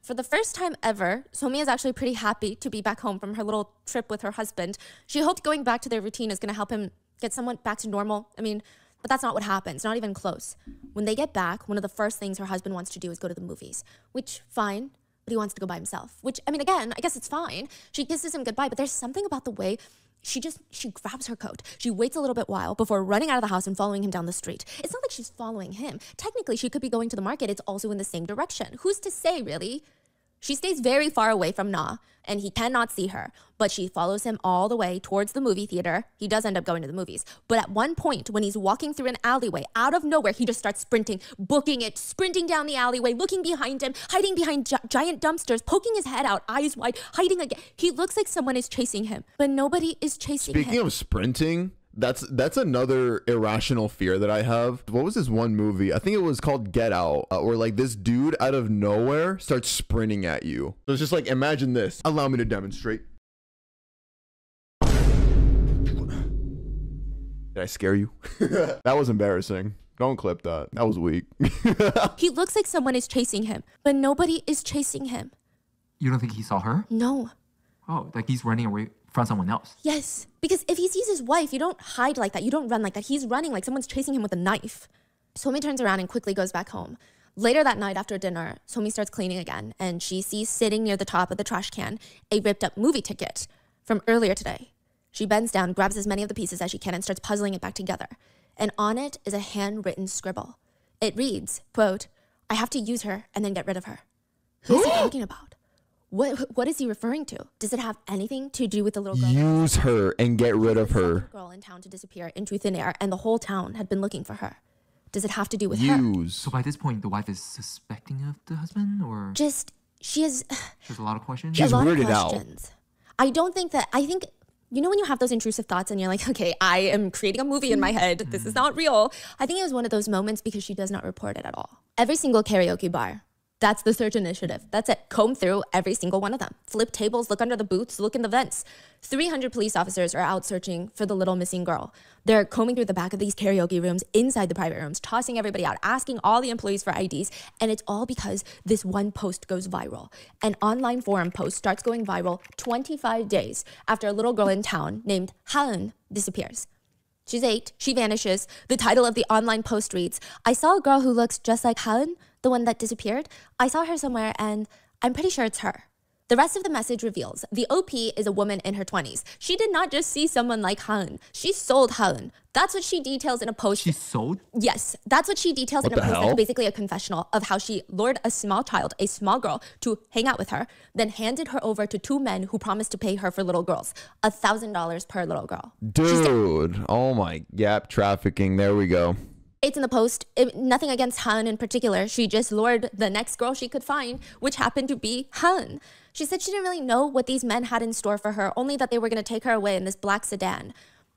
For the first time ever, Somi is actually pretty happy to be back home from her little trip with her husband. She hoped going back to their routine is going to help him get somewhat back to normal. I mean, but that's not what happens, not even close. When they get back, one of the first things her husband wants to do is go to the movies, which, fine, but he wants to go by himself. Which, I mean, again, I guess it's fine. She kisses him goodbye, but there's something about the way she grabs her coat. She waits a little bit while before running out of the house and following him down the street. It's not like she's following him. Technically, she could be going to the market. It's also in the same direction. Who's to say, really? She stays very far away from Na, and he cannot see her, but she follows him all the way towards the movie theater. He does end up going to the movies, but at one point, when he's walking through an alleyway, out of nowhere, he just starts sprinting, booking it, sprinting down the alleyway, looking behind him, hiding behind giant dumpsters, poking his head out, eyes wide, hiding again. He looks like someone is chasing him, but nobody is chasing him. Speaking of sprinting, that's another irrational fear that I have. What was this one movie? I think it was called Get Out, where like this dude out of nowhere starts sprinting at you. So it's just like, imagine this. Allow me to demonstrate. Did I scare you? That was embarrassing. Don't clip that. That was weak. He looks like someone is chasing him, but nobody is chasing him. You don't think he saw her? No. Oh, like he's running away from someone else. Yes, because if he sees his wife, you don't hide like that. You don't run like that. He's running like someone's chasing him with a knife. Somi turns around and quickly goes back home. Later that night after dinner, Somi starts cleaning again, and she sees sitting near the top of the trash can a ripped up movie ticket from earlier today. She bends down, grabs as many of the pieces as she can, and starts puzzling it back together. And on it is a handwritten scribble. It reads, quote, "I have to use her and then get rid of her." Who is he talking about? What is he referring to? Does it have anything to do with the little girl? Use her and get rid of her. Girl in town to disappear into thin air, and the whole town had been looking for her. Does it have to do with her? So by this point, the wife is suspecting of the husband, or she has a lot of questions. She's weirded out. I don't think that. I think, you know, when you have those intrusive thoughts and you're like, okay, I am creating a movie in my head. This is not real. I think it was one of those moments because she does not report it at all. Every single karaoke bar. That's the search initiative. That's it. Comb through every single one of them. Flip tables, look under the booths, look in the vents. 300 police officers are out searching for the little missing girl. They're combing through the back of these karaoke rooms, inside the private rooms, tossing everybody out, asking all the employees for IDs. And it's all because this one post goes viral. An online forum post starts going viral 25 days after a little girl in town named Han disappears. She's 8. She vanishes. The title of the online post reads, "I saw a girl who looks just like Han, the one that disappeared. I saw her somewhere and I'm pretty sure it's her. The rest of the message reveals the OP is a woman in her 20s. She did not just see someone like Haeun. She sold Haeun. That's what she details in a post. She sold? Yes, that's what she details in a post that's basically a confessional of how she lured a small child, a small girl, to hang out with her, then handed her over to two men who promised to pay her for little girls. $1,000 per little girl. Dude, oh my, yep, trafficking, there we go. It's in the post. Nothing against Haeun in particular. She just lured the next girl she could find, which happened to be Haeun. She said she didn't really know what these men had in store for her, only that they were going to take her away in this black sedan.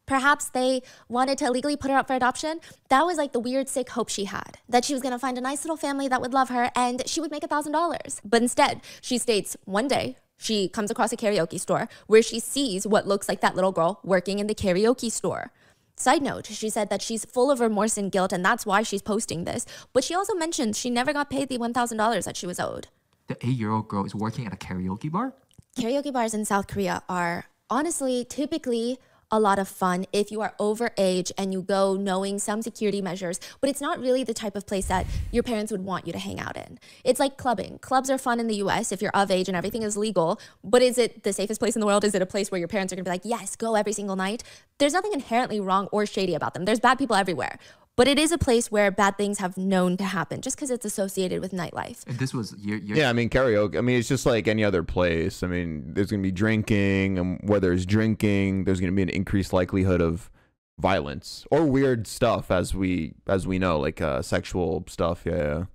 Perhaps they wanted to illegally put her up for adoption. That was like the weird, sick hope she had, that she was going to find a nice little family that would love her and she would make $1,000. But instead, she states one day she comes across a karaoke store where she sees what looks like that little girl working in the karaoke store. Side note, she said that she's full of remorse and guilt and that's why she's posting this. But she also mentioned she never got paid the $1,000 that she was owed. The 8-year-old girl is working at a karaoke bar? Karaoke bars in South Korea are honestly typically a lot of fun if you are over age and you go knowing some security measures, but it's not really the type of place that your parents would want you to hang out in. It's like clubbing. Clubs are fun in the US if you're of age and everything is legal, but is it the safest place in the world? Is it a place where your parents are gonna be like, yes, go every single night? There's nothing inherently wrong or shady about them. There's bad people everywhere. But it is a place where bad things have known to happen just because it's associated with nightlife. And this was yeah, I mean, karaoke, I mean, it's just like any other place. I mean, there's going to be drinking, and where there's drinking, there's going to be an increased likelihood of violence or weird stuff, as we know, like sexual stuff. Yeah.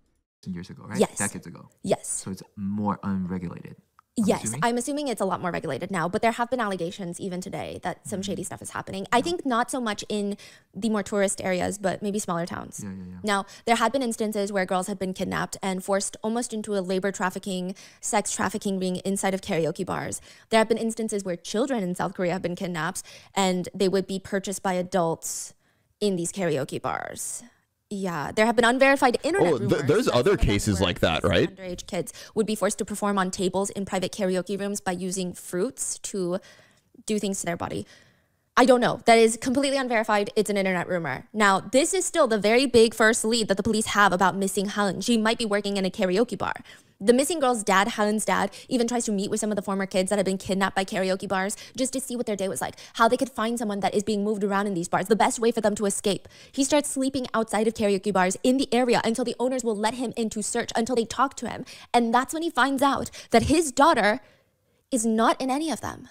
Years ago, right? Yes. Decades ago. Yes. So it's more unregulated. Yes, I'm assuming it's a lot more regulated now, but there have been allegations even today that some shady stuff is happening. I think not so much in the more tourist areas, but maybe smaller towns. Yeah. Now, there had been instances where girls had been kidnapped and forced almost into a labor trafficking, sex trafficking ring inside of karaoke bars. There have been instances where children in South Korea have been kidnapped and they would be purchased by adults in these karaoke bars. Yeah, there have been unverified internet rumors. There's other cases like that, right? Underage kids would be forced to perform on tables in private karaoke rooms by using fruits to do things to their body. I don't know. That is completely unverified. It's an internet rumor. Now, this is still the very big first lead that the police have about missing Haeun. She might be working in a karaoke bar. The missing girl's dad, Haeun's dad, even tries to meet with some of the former kids that have been kidnapped by karaoke bars just to see what their day was like, how they could find someone that is being moved around in these bars, the best way for them to escape. He starts sleeping outside of karaoke bars in the area until the owners will let him in to search, until they talk to him. And that's when he finds out that his daughter is not in any of them.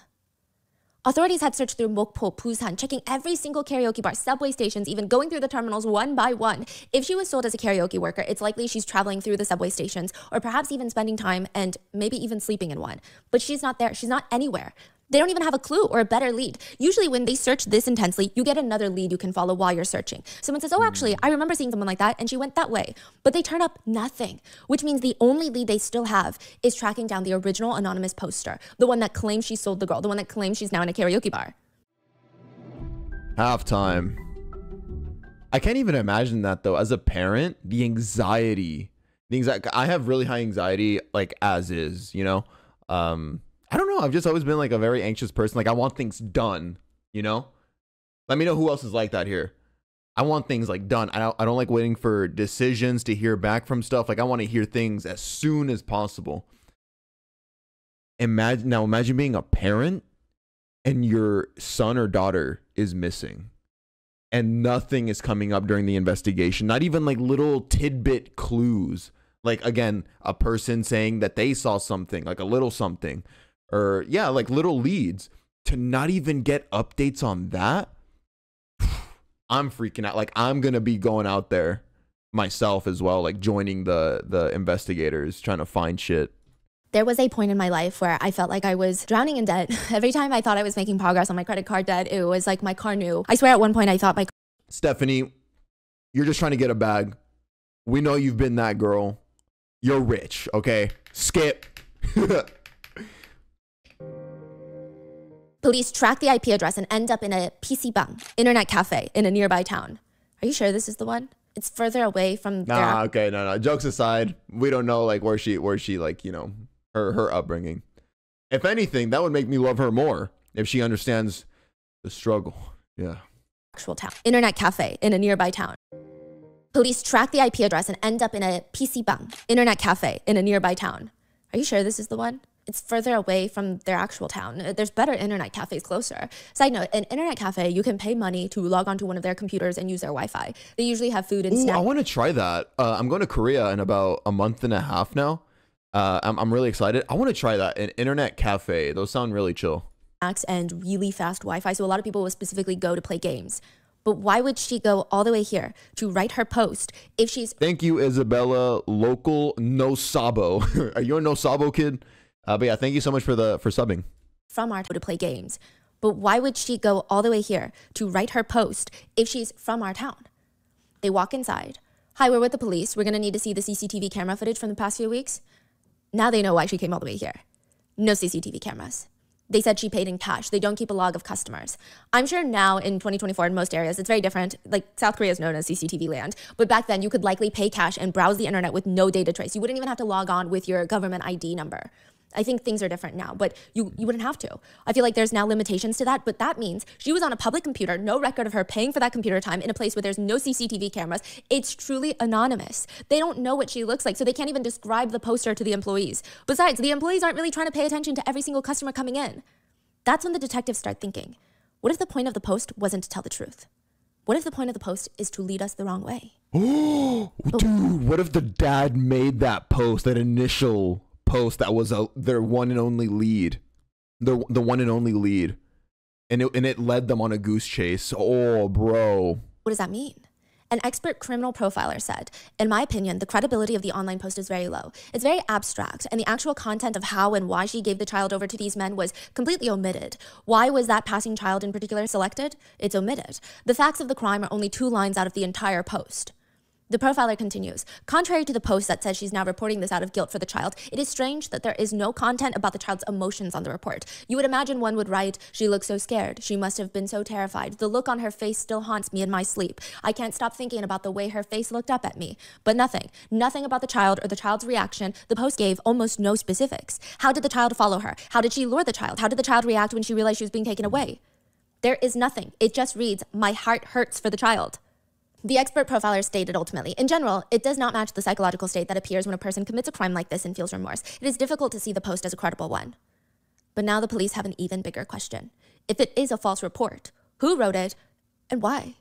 Authorities had searched through Mokpo, Busan, checking every single karaoke bar, subway stations, even going through the terminals one by one. If she was sold as a karaoke worker, it's likely she's traveling through the subway stations or perhaps even spending time and maybe even sleeping in one. But she's not there. She's not anywhere. They don't even have a clue or a better lead. Usually when they search this intensely, you get another lead you can follow while you're searching. Someone says, oh, actually, I remember seeing someone like that and she went that way. But they turn up nothing, which means the only lead they still have is tracking down the original anonymous poster, the one that claims she sold the girl, the one that claims she's now in a karaoke bar. Halftime. I can't even imagine that though. As a parent, the anxiety. I have really high anxiety, like as is, you know? I don't know. I've just always been like a very anxious person. Like I want things done, you know? Let me know who else is like that here. I want things like done. I don't like waiting for decisions to hear back from stuff. Like I want to hear things as soon as possible. Imagine being a parent and your son or daughter is missing and nothing is coming up during the investigation. Not even like little tidbit clues. Like again, a person saying that they saw something, like a little something. Or yeah, like little leads. To not even get updates on that, I'm freaking out. Like I'm gonna be going out there myself as well, like joining the investigators, trying to find shit. There was a point in my life where I felt like I was drowning in debt. Every time I thought I was making progress on my credit card debt, it was like my car knew. I swear at one point I thought my... Stephanie, you're just trying to get a bag. We know you've been that girl. You're rich, okay? Skip. Police track the IP address and end up in a PC bang, internet cafe in a nearby town. Are you sure this is the one? It's further away from Nah, okay, no. Jokes aside, we don't know like where she like, you know, her upbringing. If anything, that would make me love her more if she understands the struggle. Yeah. Actual town. Internet cafe in a nearby town. Police track the IP address and end up in a PC bang, internet cafe in a nearby town. Are you sure this is the one? It's further away from their actual town. There's better internet cafes closer. Side note, an internet cafe, you can pay money to log onto one of their computers and use their Wi-Fi. They usually have food and Ooh, snacks. I want to try that. I'm going to Korea in about a month and a half now. I'm really excited. I want to try that. An internet cafe. Those sound really chill. And really fast Wi-Fi. So a lot of people will specifically go to play games. But why would she go all the way here to write her post if she's... Thank you, Isabella. Local No Sabo. Are you a No Sabo kid? But yeah, thank you so much for subbing. From our town to play games. But why would she go all the way here to write her post if she's from our town? They walk inside. Hi, we're with the police. We're going to need to see the CCTV camera footage from the past few weeks. Now they know why she came all the way here. No CCTV cameras. They said she paid in cash. They don't keep a log of customers. I'm sure now in 2024 in most areas, it's very different. Like South Korea is known as CCTV land. But back then you could likely pay cash and browse the internet with no data trace. You wouldn't even have to log on with your government ID number. I think things are different now, but you wouldn't have to. I feel like there's now limitations to that, but that means she was on a public computer, no record of her paying for that computer time in a place where there's no CCTV cameras. It's truly anonymous. They don't know what she looks like, so they can't even describe the poster to the employees. Besides, the employees aren't really trying to pay attention to every single customer coming in. That's when the detectives start thinking, what if the point of the post wasn't to tell the truth? What if the point of the post is to lead us the wrong way? Oh, dude, what if the dad made that post, that initial post that was their one and only lead, the one and only lead, and it led them on a goose chase? Oh, bro. What does that mean? An expert criminal profiler said, in my opinion, the credibility of the online post is very low. It's very abstract, and the actual content of how and why she gave the child over to these men was completely omitted. Why was that passing child in particular selected? It's omitted. The facts of the crime are only 2 lines out of the entire post. The profiler continues, contrary to the post that says she's now reporting this out of guilt for the child, it is strange that there is no content about the child's emotions on the report. You would imagine one would write, she looks so scared. She must have been so terrified. The look on her face still haunts me in my sleep. I can't stop thinking about the way her face looked up at me. But nothing about the child or the child's reaction. The post gave almost no specifics. How did the child follow her? How did she lure the child? How did the child react when she realized she was being taken away? There is nothing. It just reads, my heart hurts for the child. The expert profiler stated ultimately, in general, it does not match the psychological state that appears when a person commits a crime like this and feels remorse. It is difficult to see the post as a credible one. But now the police have an even bigger question. If it is a false report, who wrote it and why?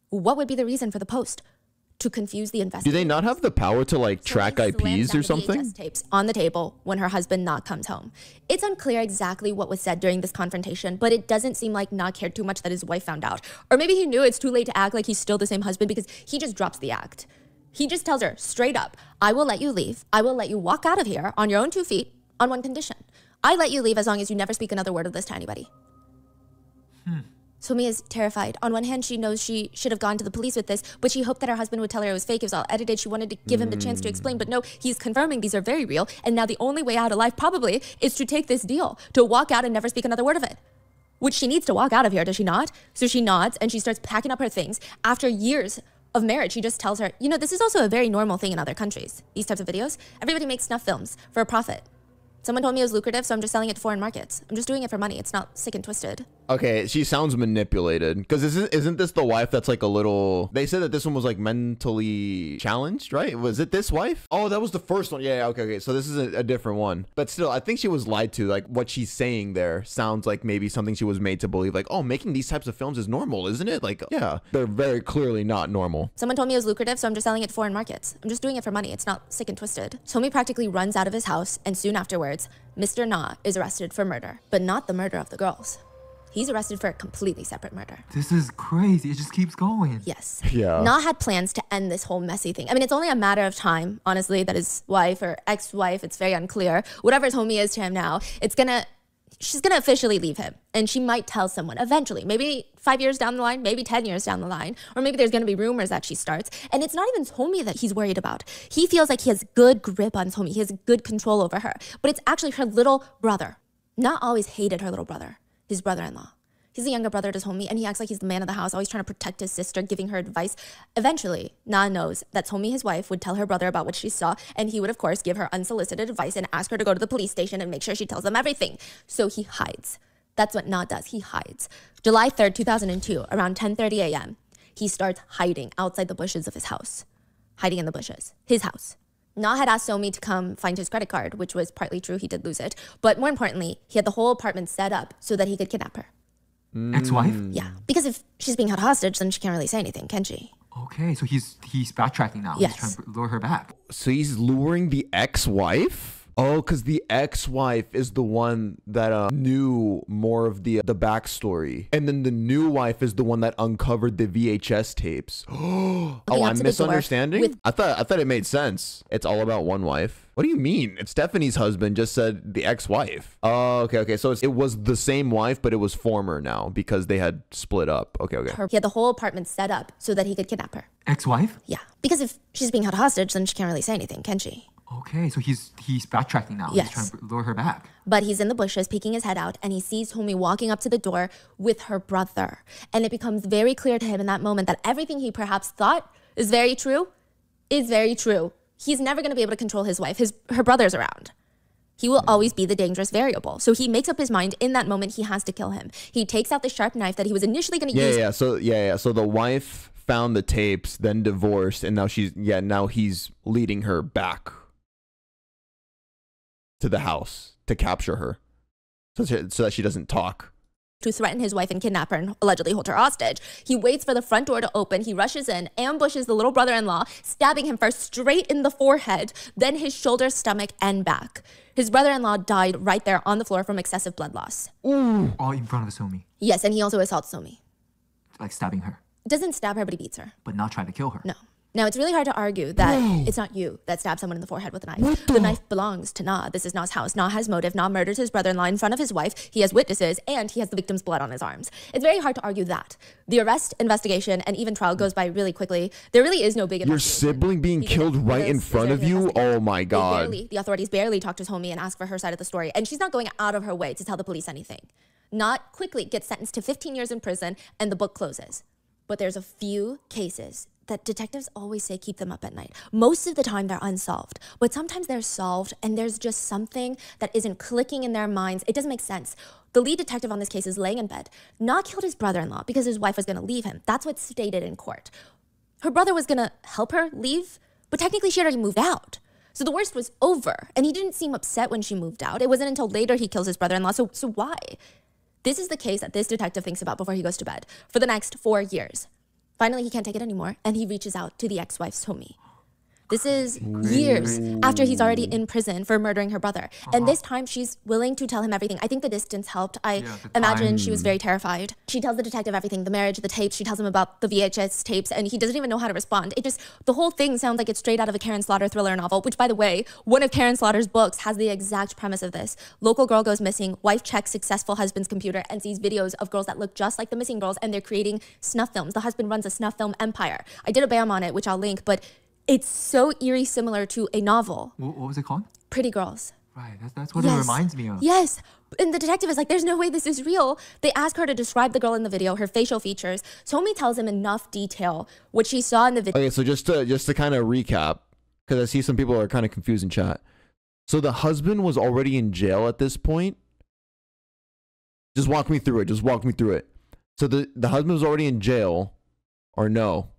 What would be the reason for the post? To confuse the investigators. Do they not have the power to like track IPs or something? VHS tapes on the table when her husband Nah comes home. It's unclear exactly what was said during this confrontation, but it doesn't seem like Nah cared too much that his wife found out. Or maybe he knew it's too late to act like he's still the same husband because he just drops the act. He just tells her straight up, I will let you leave. I will let you walk out of here on your own 2 feet on one condition. I let you leave as long as you never speak another word of this to anybody. Somi is terrified. On one hand, she knows she should have gone to the police with this, but she hoped that her husband would tell her it was fake. It was all edited. She wanted to give him the chance to explain, but no, he's confirming these are very real. And now the only way out of life probably is to take this deal, to walk out and never speak another word of it. Which she needs to walk out of here, does she not? So she nods and she starts packing up her things. After years of marriage, she just tells her, you know, this is also a very normal thing in other countries. These types of videos. Everybody makes snuff films for a profit. Someone told me it was lucrative, so I'm just selling it to foreign markets. I'm just doing it for money. It's not sick and twisted. Okay, she sounds manipulated. Because isn't this the wife that's like a little... They said that this one was like mentally challenged, right? Was it this wife? Oh, that was the first one. Yeah, okay. So this is a different one. But still, I think she was lied to. Like what she's saying there sounds like maybe something she was made to believe. Like, oh, making these types of films is normal, isn't it? Like, yeah, they're very clearly not normal. Someone told me it was lucrative, so I'm just selling it to foreign markets. I'm just doing it for money. It's not sick and twisted. Somi practically runs out of his house, and soon afterwards, Mr. Nah is arrested for murder, but not the murder of the girls. He's arrested for a completely separate murder. This is crazy. It just keeps going. Yes. Yeah. Nah had plans to end this whole messy thing. I mean, it's only a matter of time, honestly, that his wife or ex-wife, it's very unclear, whatever his homie is to him now, she's gonna officially leave him. And she might tell someone eventually, maybe 5 years down the line, maybe 10 years down the line, or maybe there's gonna be rumors that she starts. And it's not even Somi that he's worried about. He feels like he has good grip on Somi. He has good control over her. But it's actually her little brother. Not always hated her little brother, his brother-in-law. He's the younger brother to Somi, and he acts like he's the man of the house, always trying to protect his sister, giving her advice. Eventually, Nah knows that Somi, his wife, would tell her brother about what she saw, and he would, of course, give her unsolicited advice and ask her to go to the police station and make sure she tells them everything. So he hides. That's what Nah does. He hides. July 3rd, 2002, around 10:30 a.m., he starts hiding outside the bushes of his house. Hiding in the bushes. His house. Na had asked Somi to come find his credit card, which was partly true. He did lose it. But more importantly, he had the whole apartment set up so that he could kidnap her. Ex-wife? Yeah, because if she's being held hostage, then she can't really say anything, can she? Okay, so he's backtracking now. Yes. He's trying to lure her back. So he's luring the ex-wife? Oh, because the ex-wife is the one that knew more of the backstory. And then the new wife is the one that uncovered the VHS tapes. Oh, I'm misunderstanding? I thought it made sense. It's all about one wife. What do you mean? It's Stephanie's husband just said the ex-wife. Oh, okay. So it was the same wife, but it was former now because they had split up. Okay. He had the whole apartment set up so that he could kidnap her. Ex-wife? Yeah, because if she's being held hostage, then she can't really say anything, can she? Okay, so he's backtracking now. Yes. He's trying to lure her back. But he's in the bushes, peeking his head out, and he sees Somi walking up to the door with her brother. And it becomes very clear to him in that moment that everything he perhaps thought is very true. He's never going to be able to control his wife. Her brother's around. He will always be the dangerous variable. So he makes up his mind in that moment he has to kill him. He takes out the sharp knife that he was initially going to use. So the wife found the tapes, then divorced, and now he's leading her back to the house to capture her so that she doesn't talk. To threaten his wife and kidnap her and allegedly hold her hostage. He waits for the front door to open. He rushes in, ambushes the little brother-in-law, stabbing him first straight in the forehead, then his shoulder, stomach, and back. His brother-in-law died right there on the floor from excessive blood loss. Ooh. All in front of Somi. Yes, and he also assaults Somi. Like stabbing her. Doesn't stab her, but he beats her. But not try to kill her. No. Now, it's really hard to argue that it's not you that stabbed someone in the forehead with a knife. The knife belongs to Na. This is Na's house. Na has motive. Na murders his brother-in-law in front of his wife. He has witnesses, and he has the victim's blood on his arms. It's very hard to argue that. The arrest, investigation, and even trial goes by really quickly. There really is no big investigation. Your sibling being killed right in front of you? Oh my God. The authorities barely talk to Somi and ask for her side of the story, and she's not going out of her way to tell the police anything. Na quickly gets sentenced to 15 years in prison, and the book closes. But there's a few cases that detectives always say keep them up at night. Most of the time they're unsolved, but sometimes they're solved and there's just something that isn't clicking in their minds. It doesn't make sense. The lead detective on this case is laying in bed. Na killed his brother-in-law because his wife was gonna leave him. That's what's stated in court. Her brother was gonna help her leave, but technically she had already moved out. So the worst was over, and he didn't seem upset when she moved out. It wasn't until later he kills his brother-in-law, so why? This is the case that this detective thinks about before he goes to bed for the next 4 years. Finally, he can't take it anymore, and he reaches out to the ex-wife, Somi. This is years after he's already in prison for murdering her brother. And this time, she's willing to tell him everything. I think the distance helped. I imagine she was very terrified. She tells the detective everything, the marriage, the tapes. She tells him about the VHS tapes, and he doesn't even know how to respond. The whole thing sounds like it's straight out of a Karen Slaughter thriller novel, which, by the way, one of Karen Slaughter's books has the exact premise of this. Local girl goes missing, wife checks successful husband's computer and sees videos of girls that look just like the missing girls, and they're creating snuff films. The husband runs a snuff film empire. I did a BAM on it, which I'll link, but it's so eerie similar to a novel. What was it called? Pretty Girls. Right, that's what it reminds me of. Yes, and the detective is like, there's no way this is real. They ask her to describe the girl in the video, her facial features. Somi tells him enough detail, what she saw in the video. Okay, so just to kind of recap, because I see some people are kind of confused in chat. So the husband was already in jail at this point? Just walk me through it. So the husband was already in jail, or no?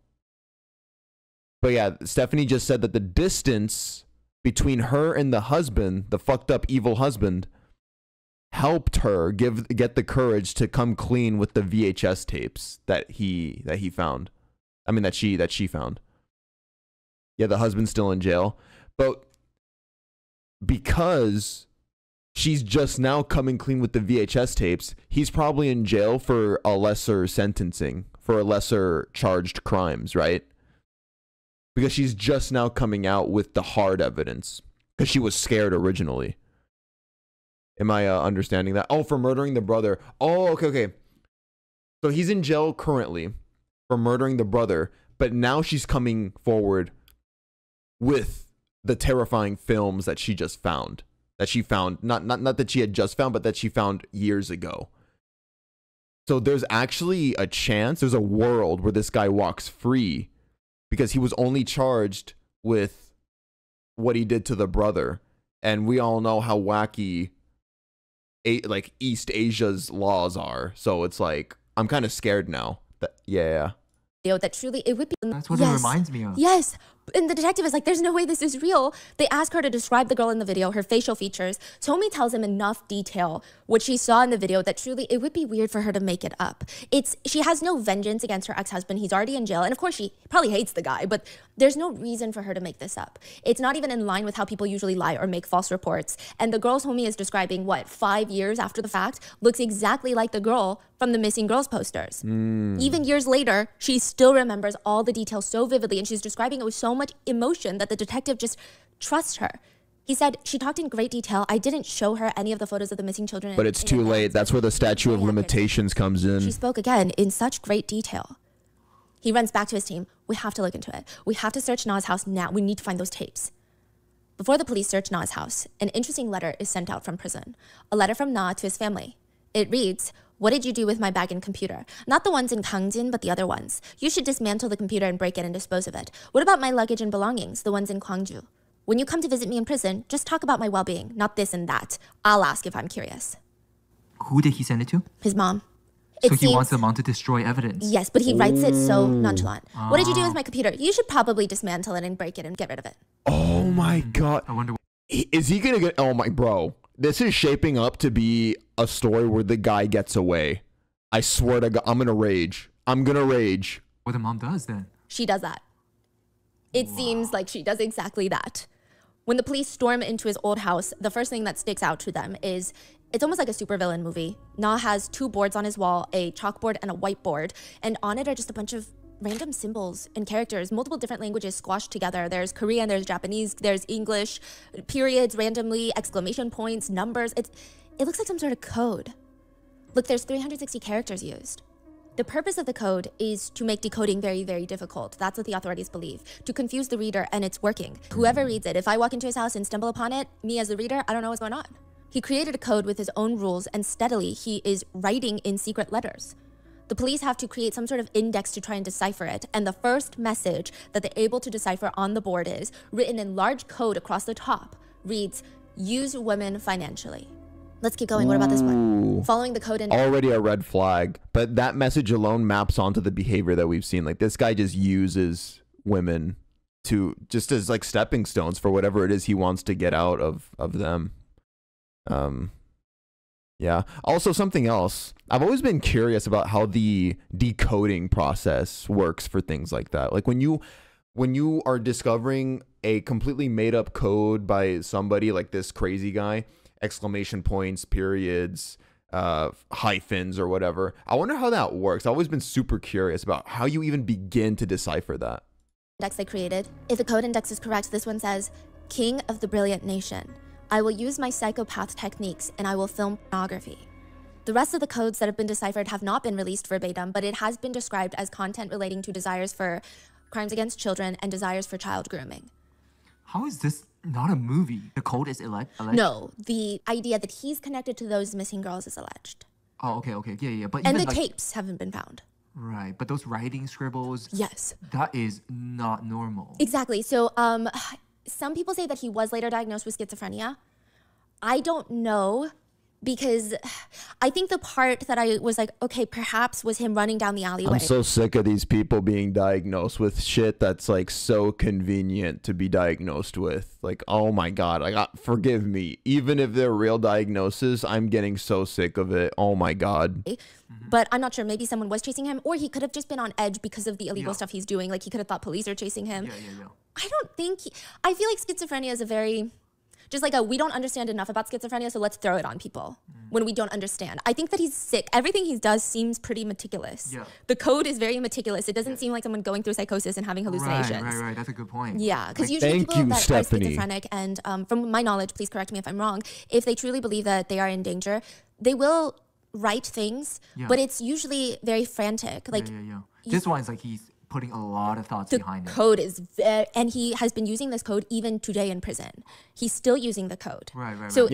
But yeah, Stephanie just said that the distance between her and the husband, the fucked up evil husband, helped her get the courage to come clean with the VHS tapes that he found. I mean that she found. Yeah, the husband's still in jail, but because she's just now coming clean with the VHS tapes, he's probably in jail for a lesser sentencing, for a lesser charged crimes, right? Because she's just now coming out with the hard evidence. Because she was scared originally. Am I understanding that? Oh, for murdering the brother. Oh, okay. So he's in jail currently for murdering the brother. But now she's coming forward with the terrifying films that she just found. That she found. Not that she had just found, but that she found years ago. So there's actually a chance, there's a world where this guy walks free. Because he was only charged with what he did to the brother. And we all know how wacky like East Asia's laws are. So it's like, I'm kind of scared now. That truly, it would be. That's what it reminds me of. Yes. And the detective is like, there's no way this is real. They ask her to describe the girl in the video, her facial features. Tomi tells him enough detail, what she saw in the video, that truly it would be weird for her to make it up. She has no vengeance against her ex-husband. He's already in jail. And of course, she probably hates the guy, but there's no reason for her to make this up. It's not even in line with how people usually lie or make false reports. And the girl Tomi is describing, 5 years after the fact, looks exactly like the girl from the missing girls posters. Even years later, she still remembers all the details so vividly, and she's describing it with so much emotion that the detective just trusts her. He said, she talked in great detail. I didn't show her any of the photos of the missing children. But it's too late. That's where the statute of limitations comes in. She spoke again in such great detail. He runs back to his team. We have to look into it. We have to search Na's house now. We need to find those tapes. Before the police search Na's house, an interesting letter is sent out from prison. A letter from Na to his family. It reads, what did you do with my bag and computer? Not the ones in Gangjin, but the other ones. You should dismantle the computer and break it and dispose of it. What about my luggage and belongings, the ones in Gwangju? When you come to visit me in prison, just talk about my well-being, not this and that. I'll ask if I'm curious. Who did he send it to? His mom. So he wants the mom to destroy evidence. Yes, but he writes it so nonchalant. What did you do with my computer? You should probably dismantle it and break it and get rid of it. Oh my God. I wonder. Is he gonna get? Oh my bro. This is shaping up to be a story where the guy gets away. I swear to God, I'm gonna rage. I'm gonna rage. What the mom does then? She does that. It seems like she does exactly that. When the police storm into his old house, the first thing that sticks out to them is it's almost like a supervillain movie. Na has 2 boards on his wall, a chalkboard and a whiteboard, and on it are just a bunch of random symbols and characters, multiple different languages squashed together. There's Korean, there's Japanese, there's English, periods randomly, exclamation points, numbers. It looks like some sort of code. Look, there's 360 characters used. The purpose of the code is to make decoding very, very difficult. That's what the authorities believe. To confuse the reader, and it's working. Whoever reads it, if I walk into his house and stumble upon it, me as the reader, I don't know what's going on. He created a code with his own rules, and steadily he is writing in secret letters. The police have to create some sort of index to try and decipher it, and the first message that they're able to decipher on the board is, written in large code across the top, reads, use women financially. Let's keep going. What about this one? Following the code in already a red flag, but that message alone maps onto the behavior that we've seen. Like this guy just uses women to just as like stepping stones for whatever it is he wants to get out of them. Yeah. Also something else. I've always been curious about how the decoding process works for things like that. Like when you are discovering a completely made up code by somebody like this crazy guy, exclamation points, periods, hyphens or whatever. I wonder how that works. I've always been super curious about how you even begin to decipher that. Index they created. If the code index is correct, this one says, King of the Brilliant Nation. I will use my psychopath techniques and I will film pornography. The rest of the codes that have been deciphered have not been released verbatim, but it has been described as content relating to desires for crimes against children and desires for child grooming. How is this not a movie? The code is alleged? No, the idea that he's connected to those missing girls is alleged. Oh, okay. Yeah. But and the tapes haven't been found. Right, but those writing scribbles. Yes. That is not normal. Exactly. So, some people say that he was later diagnosed with schizophrenia. I don't know, because I think the part that I was like, okay, perhaps was him running down the alleyway. I'm so sick of these people being diagnosed with shit that's like so convenient to be diagnosed with. Like, oh my God, forgive me. Even if they're real diagnoses, I'm getting so sick of it. Oh my God. But I'm not sure. Maybe someone was chasing him, or he could have just been on edge because of the illegal stuff he's doing. Like he could have thought police are chasing him. Yeah. I don't think, I feel like schizophrenia is a very, just like we don't understand enough about schizophrenia, so let's throw it on people when we don't understand. I think that he's sick. Everything he does seems pretty meticulous. Yeah. The code is very meticulous. It doesn't seem like someone going through psychosis and having hallucinations. Right. That's a good point. Yeah, because usually people that are schizophrenic, and from my knowledge, please correct me if I'm wrong, if they truly believe that they are in danger, they will write things, but it's usually very frantic. Like This one is like he's putting a lot of thoughts behind it. The code is very, and he has been using this code even today in prison. He's still using the code. Right. So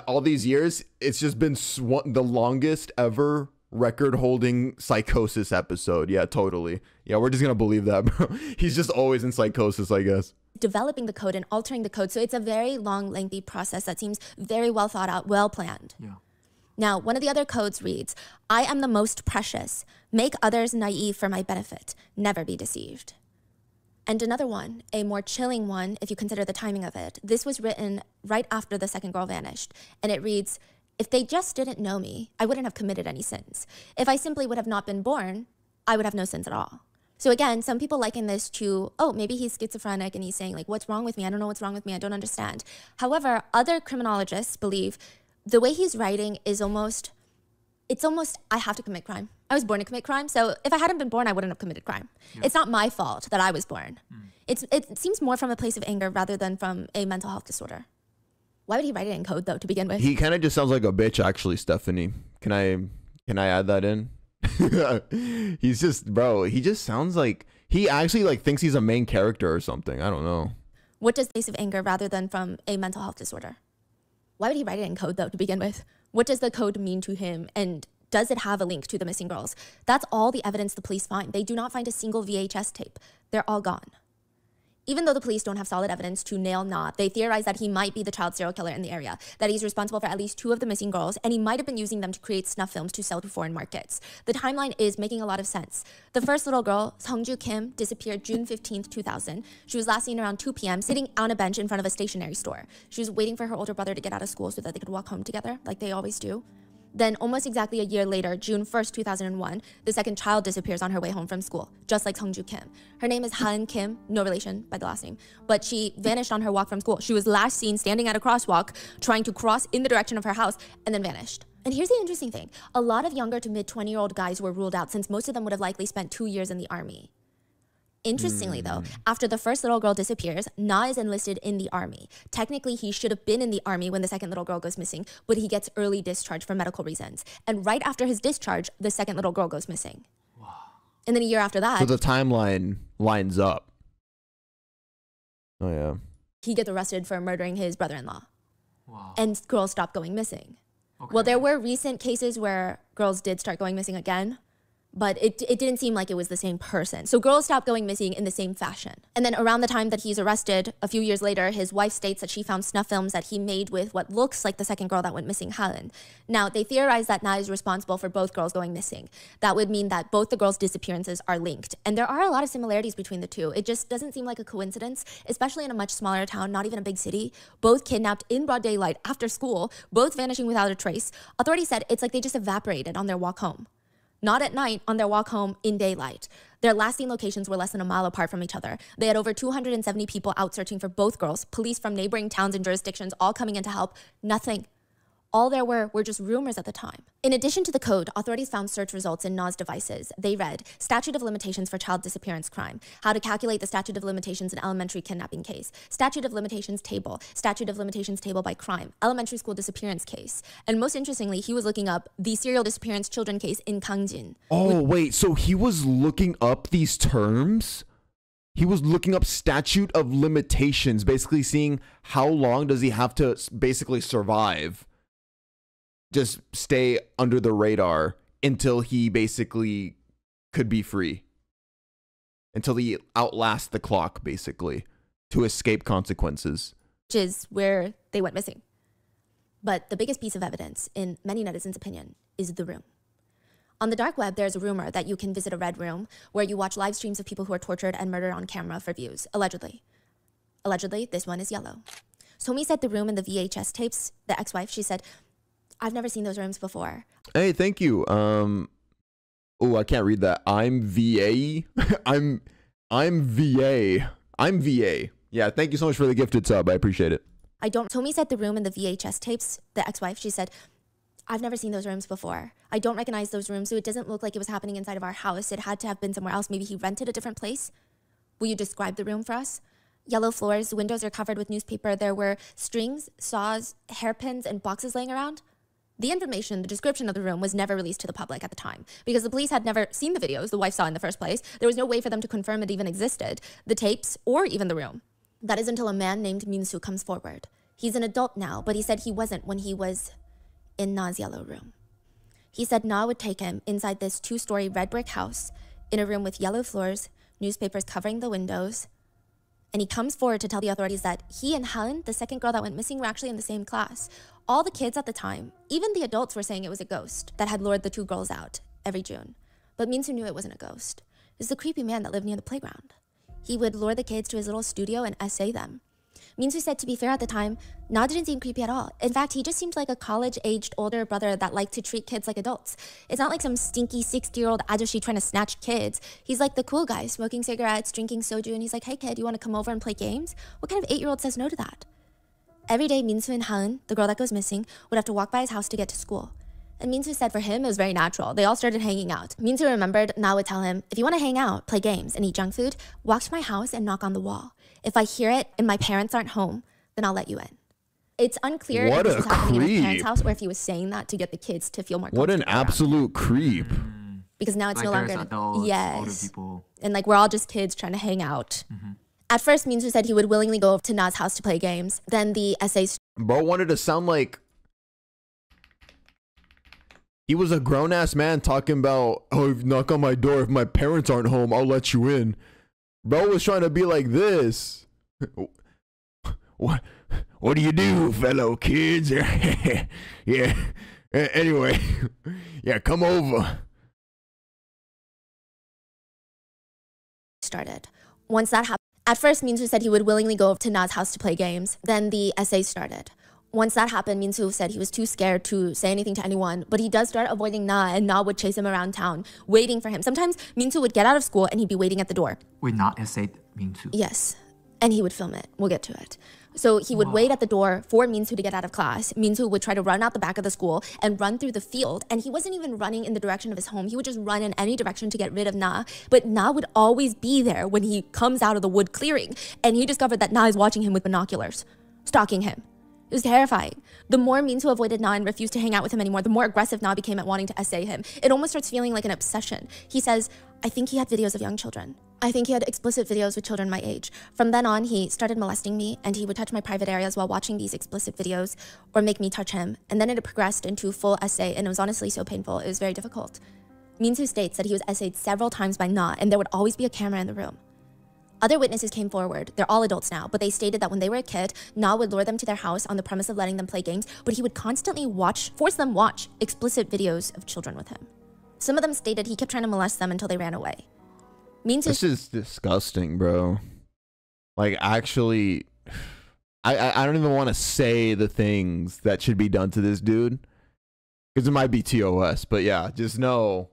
all these years, it's just been the longest ever record-holding psychosis episode. Yeah, totally. Yeah, we're just gonna believe that, bro. He's just always in psychosis, I guess. Developing the code and altering the code. So it's a very long, lengthy process that seems very well thought out, well planned. Yeah. Now, one of the other codes reads, I am the most precious. Make others naive for my benefit. Never be deceived. And another one, a more chilling one, if you consider the timing of it. This was written right after the second girl vanished. And it reads, if they just didn't know me, I wouldn't have committed any sins. If I simply would have not been born, I would have no sins at all. So again, some people liken this to, oh, maybe he's schizophrenic and he's saying like, what's wrong with me? I don't know what's wrong with me. I don't understand. However, other criminologists believe the way he's writing is almost, I have to commit crime. I was born to commit crime. So if I hadn't been born, I wouldn't have committed crime. Yeah. It's not my fault that I was born. It seems more from a place of anger rather than from a mental health disorder. Why would he write it in code though, to begin with? He kind of just sounds like a bitch, actually, Stephanie. Can I add that in? He's just, bro, he just sounds like he actually like thinks he's a main character or something. I don't know. What does place of anger rather than from a mental health disorder? Why would he write it in code though, to begin with? What does the code mean to him? And does it have a link to the missing girls? That's all the evidence the police find. They do not find a single VHS tape. They're all gone. Even though the police don't have solid evidence to nail Na, they theorize that he might be the child serial killer in the area, that he's responsible for at least 2 of the missing girls, and he might have been using them to create snuff films to sell to foreign markets. The timeline is making a lot of sense. The first little girl, Seongju Kim, disappeared June 15th, 2000. She was last seen around 2 p.m. sitting on a bench in front of a stationery store. She was waiting for her older brother to get out of school so that they could walk home together, like they always do. Then almost exactly a year later, June 1st, 2001, the second child disappears on her way home from school, just like Seongju Kim. Her name is Ha-eun Kim, no relation by the last name, but she vanished on her walk from school. She was last seen standing at a crosswalk, trying to cross in the direction of her house, and then vanished. And here's the interesting thing. A lot of younger to mid-20-year-old guys were ruled out since most of them would have likely spent 2 years in the army. Interestingly, though, after the first little girl disappears, Na is enlisted in the army. Technically, he should have been in the army when the second little girl goes missing, but he gets early discharge for medical reasons. And right after his discharge, the second little girl goes missing. Wow. And then a year after that... So the timeline lines up. Oh, yeah. He gets arrested for murdering his brother-in-law. Wow. And girls stop going missing. Okay. Well, there were recent cases where girls did start going missing again, but it didn't seem like it was the same person. So girls stopped going missing in the same fashion. And then around the time that he's arrested, a few years later, his wife states that she found snuff films that he made with what looks like the second girl that went missing, Ha-eun. Now, they theorize that Na is responsible for both girls going missing. That would mean that both the girls' disappearances are linked. And there are a lot of similarities between the two. It just doesn't seem like a coincidence, especially in a much smaller town, not even a big city. Both kidnapped in broad daylight after school, both vanishing without a trace. Authorities said it's like they just evaporated on their walk home. Not at night, on their walk home in daylight. Their last seen locations were less than a mile apart from each other. They had over 270 people out searching for both girls, police from neighboring towns and jurisdictions all coming in to help. Nothing. All there were just rumors at the time. In addition to the code, authorities found search results in Na's devices. They read, statute of limitations for child disappearance crime, how to calculate the statute of limitations in elementary kidnapping case, statute of limitations table by crime, elementary school disappearance case. And most interestingly, he was looking up the serial disappearance children case in Gangjin. Oh, wait, so he was looking up these terms? He was looking up statute of limitations, basically seeing how long does he have to basically survive. Just stay under the radar until he basically could be free. Until he outlasts the clock, basically, to escape consequences. Which is where they went missing. But the biggest piece of evidence, in many netizens' opinion, is the room. On the dark web, there's a rumor that you can visit a red room where you watch live streams of people who are tortured and murdered on camera for views, allegedly. Allegedly, this one is yellow. Somi said the room in the VHS tapes, the ex-wife, she said, I've never seen those rooms before. Hey, thank you. Oh, I can't read that. I'm VA. I'm VA. I'm VA. Yeah, thank you so much for the gifted sub. I appreciate it. Tomi said the room in the VHS tapes, the ex-wife, she said, I've never seen those rooms before. I don't recognize those rooms, so it doesn't look like it was happening inside of our house. It had to have been somewhere else. Maybe he rented a different place. Will you describe the room for us? Yellow floors, windows are covered with newspaper. There were strings, saws, hairpins, and boxes laying around. The information, the description of the room was never released to the public at the time because the police had never seen the videos the wife saw in the first place. There was no way for them to confirm it even existed, the tapes, or even the room. That is until a man named Min-soo comes forward. He's an adult now, but he said he wasn't when he was in Na's yellow room. He said Na would take him inside this 2-story red brick house in a room with yellow floors, newspapers covering the windows, and he comes forward to tell the authorities that he and Ha-eun, the second girl that went missing, were actually in the same class. All the kids at the time, even the adults, were saying it was a ghost that had lured the 2 girls out every June. But Min-soo knew it wasn't a ghost. It was the creepy man that lived near the playground. He would lure the kids to his little studio and essay them. Minsu said, to be fair, at the time, Na didn't seem creepy at all. In fact, he just seemed like a college-aged older brother that liked to treat kids like adults. It's not like some stinky 60-year-old ajushi trying to snatch kids. He's like the cool guy, smoking cigarettes, drinking soju, and he's like, hey kid, you want to come over and play games? What kind of 8-year-old says no to that? Every day, Minsu and Haeun, the girl that goes missing, would have to walk by his house to get to school. And Minsu said for him, it was very natural. They all started hanging out. Minsu remembered Na would tell him, if you want to hang out, play games, and eat junk food, walk to my house and knock on the wall. If I hear it and my parents aren't home, then I'll let you in. It's unclear if this was happening in his parents' house or if he was saying that to get the kids to feel more comfortable. What an absolute creep. Because now it's Like no longer adults, yes. older people. And like we're all just kids trying to hang out. At first, Minsu said he would willingly go to Na's house to play games. Then the essay Bro wanted to sound like he was a grown-ass man talking about, oh, if you knock on my door, if my parents aren't home, I'll let you in. Bro was trying to be like this. What do you do, fellow kids? Yeah. Anyway, yeah, come over. Started. Once that happened, at first Minsu said he would willingly go to Na's house to play games. Then the essay started. Once that happened, Minsu said he was too scared to say anything to anyone, but he does start avoiding Na, and Na would chase him around town, waiting for him. Sometimes Minsu would get out of school and he'd be waiting at the door. Wait, not essayed Minsu. Yes, and he would film it. We'll get to it. So he would wait at the door for Minsu to get out of class. Minsu would try to run out the back of the school and run through the field, and he wasn't even running in the direction of his home. He would just run in any direction to get rid of Na, but Na would always be there when he comes out of the wood clearing, and he discovered that Na is watching him with binoculars, stalking him. It was terrifying. The more Minsu avoided Na and refused to hang out with him anymore, the more aggressive Na became at wanting to essay him. It almost starts feeling like an obsession. He says, I think he had videos of young children. I think he had explicit videos with children my age. From then on, he started molesting me, and he would touch my private areas while watching these explicit videos or make me touch him. And then it progressed into full essay, and it was honestly so painful. It was very difficult. Minsu states that he was essayed several times by Na, and there would always be a camera in the room. Other witnesses came forward. They're all adults now, but they stated that when they were a kid, Na would lure them to their house on the premise of letting them play games, but he would constantly force them watch explicit videos of children with him. Some of them stated he kept trying to molest them until they ran away. This is disgusting, bro. Like, actually, I don't even want to say the things that should be done to this dude, because it might be TOS, but yeah, just know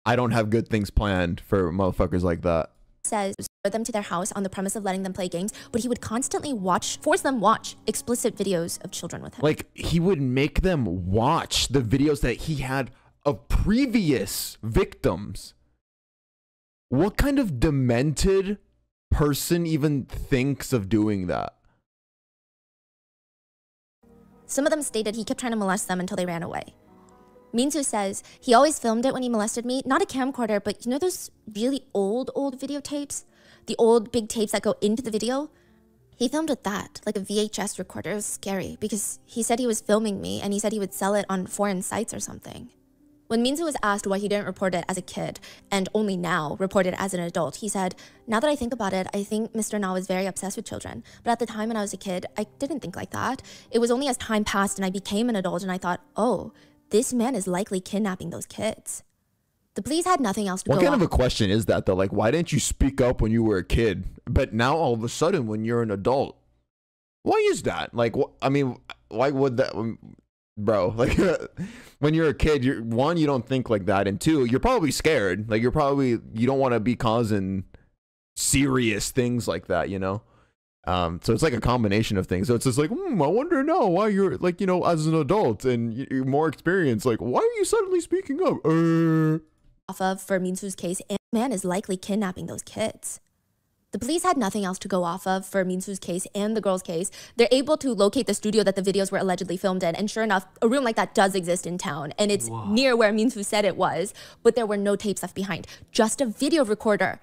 I don't have good things planned for motherfuckers like that. Says them to their house on the premise of letting them play games, but he would constantly force them watch explicit videos of children with him. Like, he would make them watch the videos that he had of previous victims. What kind of demented person even thinks of doing that? Some of them stated he kept trying to molest them until they ran away. Minsu says he always filmed it when he molested me, not a camcorder, but you know those really old videotapes? The old big tapes that go into the video? He filmed with that, like a VHS recorder. It was scary because he said he was filming me and he said he would sell it on foreign sites or something. When Minsu was asked why he didn't report it as a kid and only now report it as an adult, he said, now that I think about it, I think Mr. Na was very obsessed with children. But at the time when I was a kid, I didn't think like that. It was only as time passed and I became an adult and I thought, oh, this man is likely kidnapping those kids. The police had nothing else to go on. What kind of a question is that, though? Like, why didn't you speak up when you were a kid, but now all of a sudden when you're an adult? Why is that? Like, I mean, why would that... Bro, like, when you're a kid, one, you don't think like that, and two, you're probably scared. Like, you don't want to be causing serious things like that, you know? So it's like a combination of things. So it's just like, I wonder now why you're, like, you know, as an adult and you're more experienced, like, why are you suddenly speaking up? Off of for Minsu's case, and man is likely kidnapping those kids. The police had nothing else to go off of for Minsu's case and the girl's case. They're able to locate the studio that the videos were allegedly filmed in, and sure enough, a room like that does exist in town, and it's near where Minsu said it was, but there were no tapes left behind, just a video recorder.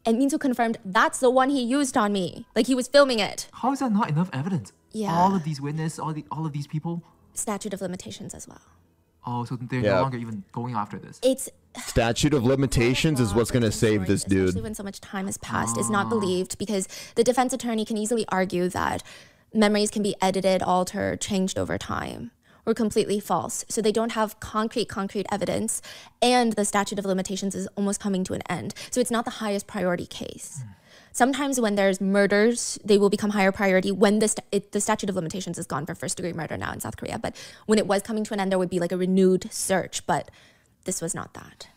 And Minsu confirmed that's the one he used on me. Like, he was filming it. How is that not enough evidence? Yeah. All of these witnesses, all of these people. Statute of limitations as well. Oh, so they're no longer even going after this. It's statute of limitations is what's gonna save this dude. Especially when so much time has passed, is not believed, because the defense attorney can easily argue that memories can be edited, altered, changed over time, were completely false. So they don't have concrete evidence, and the statute of limitations is almost coming to an end. So it's not the highest priority case. Sometimes when there's murders, they will become higher priority when the statute of limitations is gone for first-degree murder now in South Korea. But when it was coming to an end, there would be like a renewed search. But this was not that.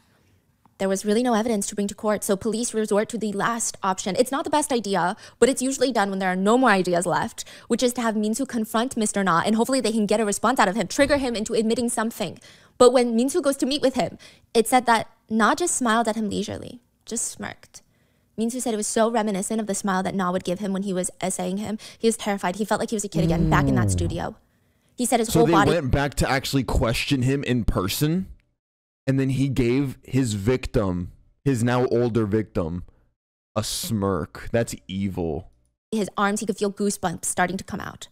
There was really no evidence to bring to court, so police resort to the last option. It's not the best idea, but it's usually done when there are no more ideas left, which is to have Min Soo confront Mr. Na, and hopefully they can get a response out of him, trigger him into admitting something. But when Min Soo goes to meet with him, it said that Na just smiled at him leisurely, just smirked. Min Soo said it was so reminiscent of the smile that Na would give him when he was essaying him. He was terrified. He felt like he was a kid again, back in that studio. He said his whole body... So they went back to actually question him in person? And then he gave his victim, his now older victim, a smirk. That's evil. His arms, he could feel goosebumps starting to come out.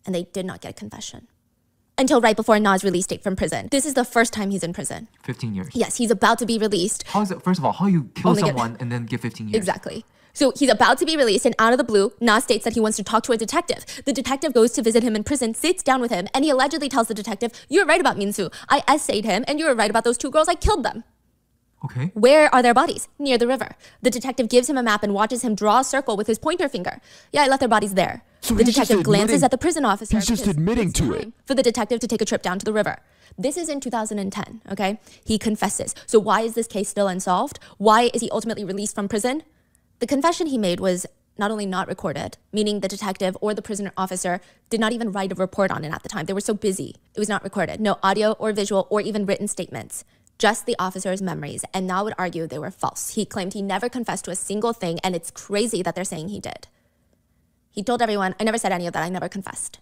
And they did not get a confession. Until right before Na's release date from prison. This is the first time he's in prison. 15 years. Yes, he's about to be released. How is it, first of all, how you kill someone and then get 15 years? Exactly. So he's about to be released, and out of the blue, Na states that he wants to talk to a detective. The detective goes to visit him in prison, sits down with him, and he allegedly tells the detective, "You're right about Min Soo. I essayed him, and you were right about those 2 girls. I killed them." Okay. Where are their bodies? Near the river. The detective gives him a map and watches him draw a circle with his pointer finger. Yeah, I left their bodies there. So the detective glances at the prison officer. He's just admitting to it. For the detective to take a trip down to the river. This is in 2010, okay? He confesses. So why is this case still unsolved? Why is he ultimately released from prison? The confession he made was not only not recorded, meaning the detective or the prisoner officer did not even write a report on it at the time. They were so busy. It was not recorded. No audio or visual or even written statements. Just the officer's memories, and Na would argue they were false. He claimed he never confessed to a single thing, and it's crazy that they're saying he did. He told everyone, "I never said any of that, I never confessed."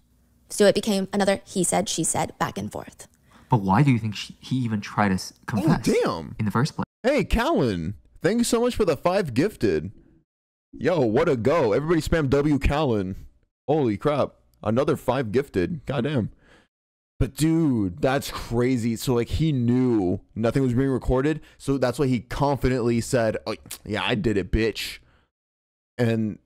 So it became another he said, she said, back and forth. But why do you think he even tried to confess in the first place? Hey, Callan, thank you so much for the 5 gifted. Yo, what a go. Everybody spam W Callan. Holy crap. Another 5 gifted. Goddamn. But dude, that's crazy. So like he knew nothing was being recorded. So that's why he confidently said, "Oh, yeah, I did it, bitch." And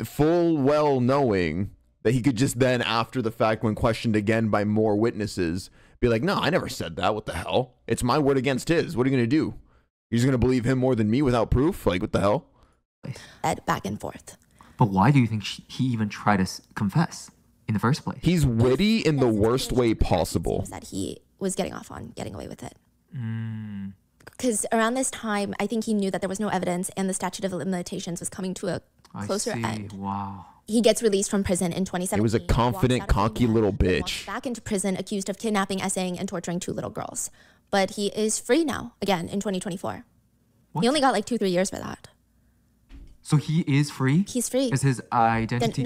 full well knowing that he could just then, after the fact, when questioned again by more witnesses, be like, "No, I never said that. What the hell? It's my word against his. What are you going to do? You're just going to believe him more than me without proof? Like, what the hell?" Back and forth. But why do you think he even tried to confess in the first place? He's witty in the worst way possible. That he was getting away with it. Because around this time, I think he knew that there was no evidence and the statute of limitations was coming to a closer end. Wow. He gets released from prison in 2017. He was a confident, cocky little bitch. Back into prison, accused of kidnapping, essaying, and torturing 2 little girls. But he is free now, again, in 2024. What? He only got like 2-3 years for that. So he is free? He's free. Is his identity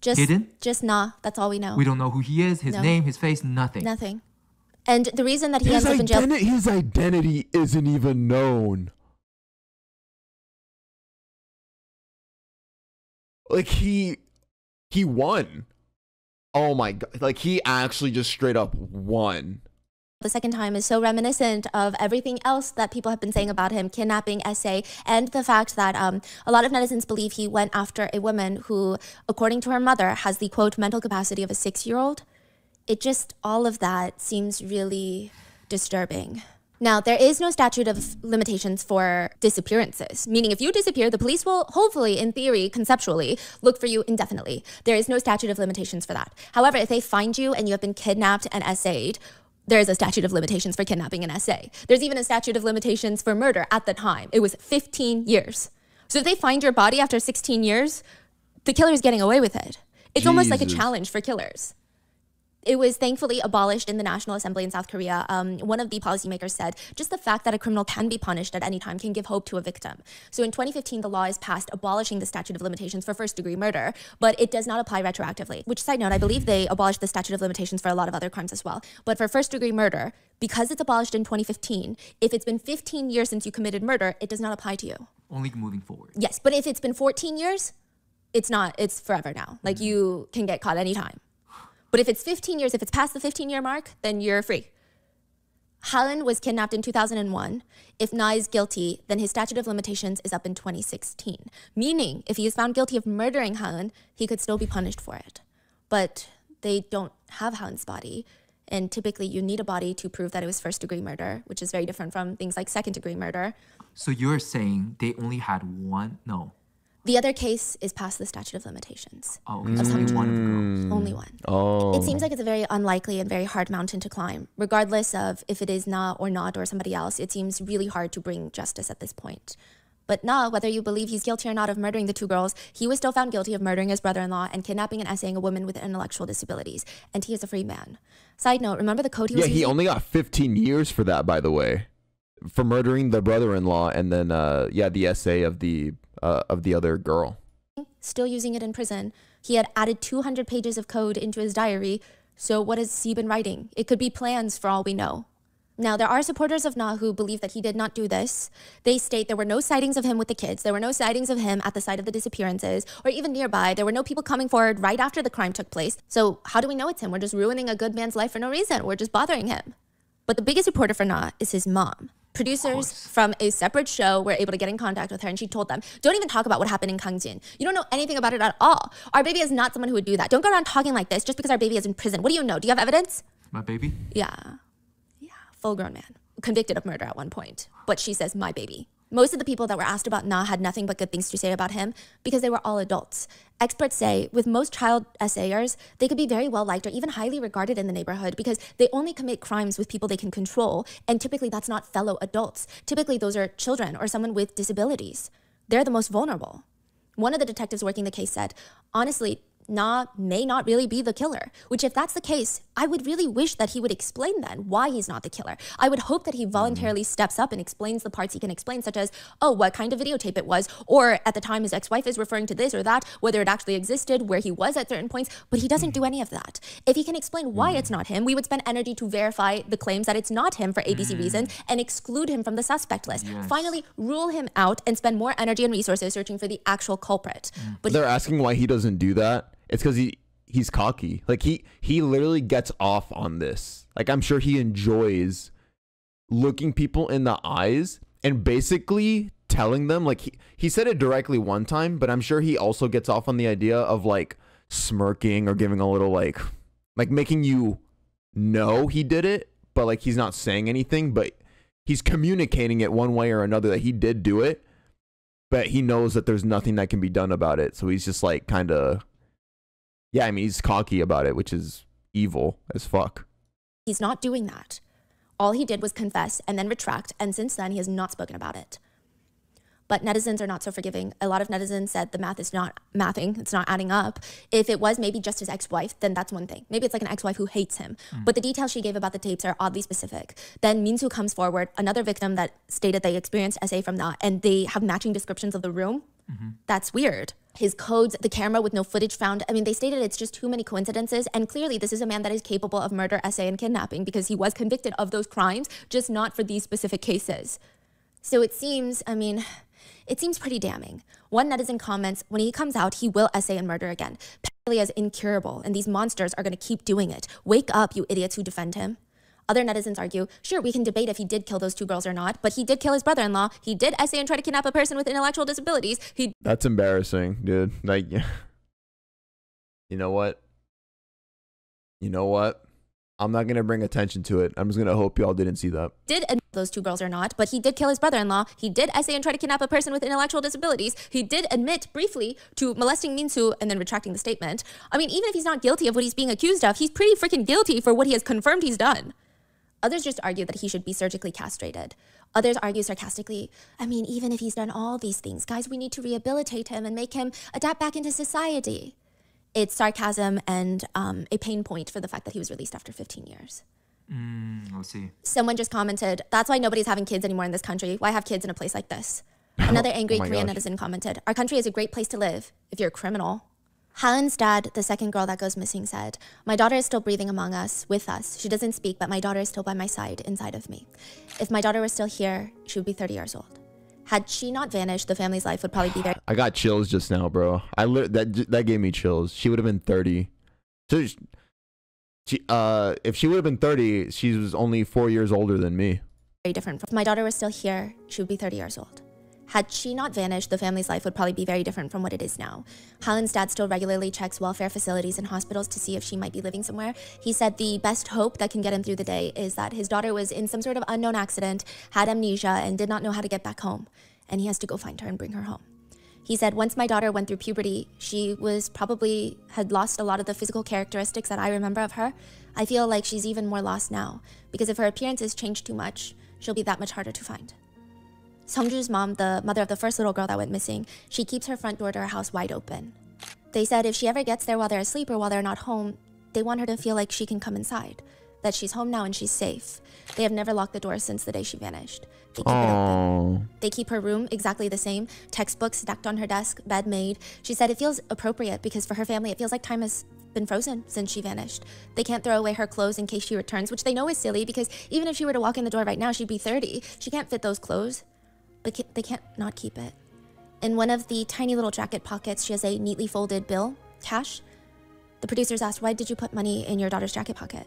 hidden? Just Na. That's all we know. We don't know who he is, his name, his face, nothing. Nothing. And the reason that he ends up in jail... His identity isn't even known. Like, he won. Oh my God. Like, he actually just straight up won. The second time is so reminiscent of everything else that people have been saying about him, kidnapping, essay, and the fact that a lot of netizens believe he went after a woman who, according to her mother, has the, quote, mental capacity of a 6-year-old. It just, all of that seems really disturbing. Now, there is no statute of limitations for disappearances, meaning if you disappear, the police will hopefully, in theory, conceptually, look for you indefinitely. There is no statute of limitations for that. However, if they find you and you have been kidnapped and essayed, there is a statute of limitations for kidnapping and essay. There's even a statute of limitations for murder at the time. It was 15 years. So if they find your body after 16 years, the killer is getting away with it. It's almost like a challenge for killers. It was thankfully abolished in the National Assembly in South Korea. One of the policymakers said, just the fact that a criminal can be punished at any time can give hope to a victim. So in 2015, the law is passed abolishing the statute of limitations for first-degree murder, but it does not apply retroactively. Which, side note, I believe they abolished the statute of limitations for a lot of other crimes as well. But for first-degree murder, because it's abolished in 2015, if it's been 15 years since you committed murder, it does not apply to you. Only moving forward. Yes, but if it's been 14 years, it's not. It's forever now. Like, you can get caught anytime. But if it's 15 years, if it's past the 15-year mark, then you're free. Hallen was kidnapped in 2001. If Na is guilty, then his statute of limitations is up in 2016. Meaning, if he is found guilty of murdering Hallen, he could still be punished for it. But they don't have Hallen's body. And typically you need a body to prove that it was first-degree murder, which is very different from things like second-degree murder. So you're saying they only had one? No. The other case is past the statute of limitations. Oh, okay. So only one of the girls. Only one. Oh. It seems like it's a very unlikely and very hard mountain to climb. Regardless of if it is Na or somebody else, it seems really hard to bring justice at this point. But Na, whether you believe he's guilty or not of murdering the two girls, he was still found guilty of murdering his brother-in-law and kidnapping and essaying a woman with intellectual disabilities. And he is a free man. Side note, remember the code he was using? He only got 15 years for that, by the way. For murdering the brother-in-law and then, the essay of the other girl. Still using it in prison. He had added 200 pages of code into his diary. So what has he been writing? It could be plans for all we know. Now, there are supporters of Na who believe that he did not do this. They state there were no sightings of him with the kids. There were no sightings of him at the site of the disappearances or even nearby. There were no people coming forward right after the crime took place. So how do we know it's him? We're just ruining a good man's life for no reason. We're just bothering him. But the biggest supporter for Na is his mom. Producers from a separate show were able to get in contact with her, and she told them, don't even talk about what happened in Kangjin. You don't know anything about it at all. Our baby is not someone who would do that. Don't go around talking like this just because our baby is in prison. What do you know? Do you have evidence? My baby? Yeah. Full-grown man. Convicted of murder at one point. But she says, my baby. Most of the people that were asked about Na had nothing but good things to say about him because they were all adults. Experts say with most child essayers, they could be very well liked or even highly regarded in the neighborhood because they only commit crimes with people they can control, and typically that's not fellow adults. Typically those are children or someone with disabilities. They're the most vulnerable. One of the detectives working the case said, honestly, Na may not really be the killer, which if that's the case, I would really wish that he would explain then why he's not the killer. I would hope that he voluntarily steps up and explains the parts he can explain, such as, oh, what kind of videotape it was, or at the time his ex-wife is referring to this or that, whether it actually existed, where he was at certain points, but he doesn't do any of that. If he can explain why it's not him, we would spend energy to verify the claims that it's not him for ABC reasons and exclude him from the suspect list. Yes. Finally, rule him out and spend more energy and resources searching for the actual culprit. But they're asking why he doesn't do that. It's because he's cocky. Like he literally gets off on this. Like I'm sure he enjoys looking people in the eyes and basically telling them, like he said it directly one time, but I'm sure he also gets off on the idea of like smirking or giving a little like making you know he did it, but like he's not saying anything, but he's communicating it one way or another that he did do it, but he knows that there's nothing that can be done about it. So he's just like kind of, yeah, I mean, he's cocky about it, which is evil as fuck. He's not doing that. All he did was confess and then retract, and since then he has not spoken about it. But netizens are not so forgiving. A lot of netizens said the math is not mathing, it's not adding up. If it was maybe just his ex-wife, then that's one thing. Maybe it's like an ex-wife who hates him. But the details she gave about the tapes are oddly specific. Then Minsu comes forward, another victim that stated they experienced SA from Na, and they have matching descriptions of the room. That's weird. His codes, the camera with no footage found. I mean, they stated it's just too many coincidences. And clearly this is a man that is capable of murder, SA, and kidnapping because he was convicted of those crimes, just not for these specific cases. So it seems, I mean, it seems pretty damning. One netizen comments, when he comes out, he will SA and murder again. Pedophilia is incurable, and these monsters are going to keep doing it. Wake up, you idiots who defend him. Other netizens argue, sure, we can debate if he did kill those two girls or not, but he did kill his brother-in-law. He did SA and try to kidnap a person with intellectual disabilities. That's embarrassing, dude. Like, you know what? You know what? I'm not going to bring attention to it. I'm just going to hope y'all didn't see that. Did admit those two girls or not, but he did kill his brother-in-law. He did SA and try to kidnap a person with intellectual disabilities. He did admit briefly to molesting Minsu and then retracting the statement. I mean, even if he's not guilty of what he's being accused of, he's pretty freaking guilty for what he has confirmed he's done. Others just argue that he should be surgically castrated. Others argue sarcastically, I mean, even if he's done all these things, guys, we need to rehabilitate him and make him adapt back into society. It's sarcasm and a pain point for the fact that he was released after 15 years. I'll see. Someone just commented, that's why nobody's having kids anymore in this country. Why have kids in a place like this? Another angry Korean netizen commented, our country is a great place to live if you're a criminal. Haeun's dad, the second girl that goes missing, said, my daughter is still breathing among us, with us. She doesn't speak, but my daughter is still by my side, inside of me. If my daughter were still here, she would be 30 years old. Had she not vanished, the family's life would probably be there. I got chills just now, bro. That gave me chills. She would have been 30. So if she would have been 30, she was only 4 years older than me. Very different. If my daughter was still here, she would be 30 years old. Had she not vanished, the family's life would probably be very different from what it is now. Hallen's dad still regularly checks welfare facilities and hospitals to see if she might be living somewhere. He said the best hope that can get him through the day is that his daughter was in some sort of unknown accident, had amnesia, and did not know how to get back home. And he has to go find her and bring her home. He said, once my daughter went through puberty, she had lost a lot of the physical characteristics that I remember of her. I feel like she's even more lost now, because if her appearance has changed too much, she'll be that much harder to find. Seongju's mom, the mother of the first little girl that went missing, she keeps her front door to her house wide open. They said if she ever gets there while they're asleep or while they're not home, they want her to feel like she can come inside, that she's home now and she's safe. They have never locked the door since the day she vanished. They keep it open. They keep her room exactly the same, textbooks stacked on her desk, bed made. She said it feels appropriate because for her family, it feels like time has been frozen since she vanished. They can't throw away her clothes in case she returns, which they know is silly because even if she were to walk in the door right now, she'd be 30. She can't fit those clothes. But they can't not keep it. In one of the tiny little jacket pockets, she has a neatly folded bill, cash. The producers asked, why did you put money in your daughter's jacket pocket?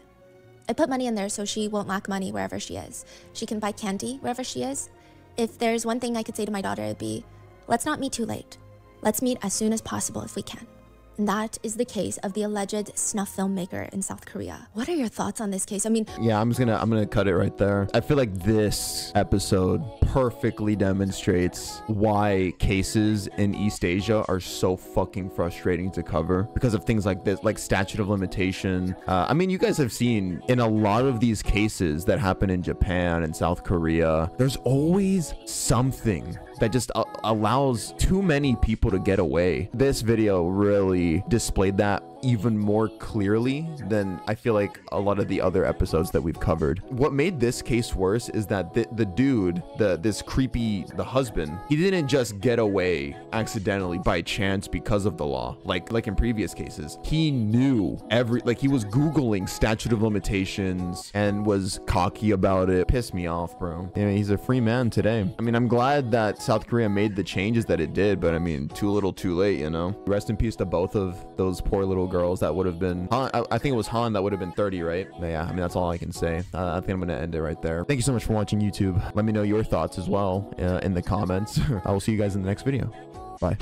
I put money in there so she won't lack money wherever she is. She can buy candy wherever she is. If there's one thing I could say to my daughter, it'd be, let's not meet too late. Let's meet as soon as possible if we can. And that is the case of the alleged snuff filmmaker in South Korea. What are your thoughts on this case? I mean, yeah, I'm gonna cut it right there. I feel like this episode perfectly demonstrates why cases in East Asia are so fucking frustrating to cover because of things like this, like statute of limitation. I mean, you guys have seen in a lot of these cases that happen in Japan and South Korea, there's always something that just allows too many people to get away. This video really displayed that even more clearly than I feel like a lot of the other episodes that we've covered. What made this case worse is that the dude, the husband, he didn't just get away accidentally by chance because of the law, like in previous cases. He knew he was Googling statute of limitations and was cocky about it. Pissed me off, bro. Yeah, he's a free man today. I mean, I'm glad that South Korea made the changes that it did, but I mean, too little too late, you know? Rest in peace to both of those poor little girls that would have been, I think it was Han that would have been 30, right? But yeah, I mean, that's all I can say. I think I'm gonna end it right there. Thank you so much for watching, YouTube. Let me know your thoughts as well in the comments. I will see you guys in the next video. Bye.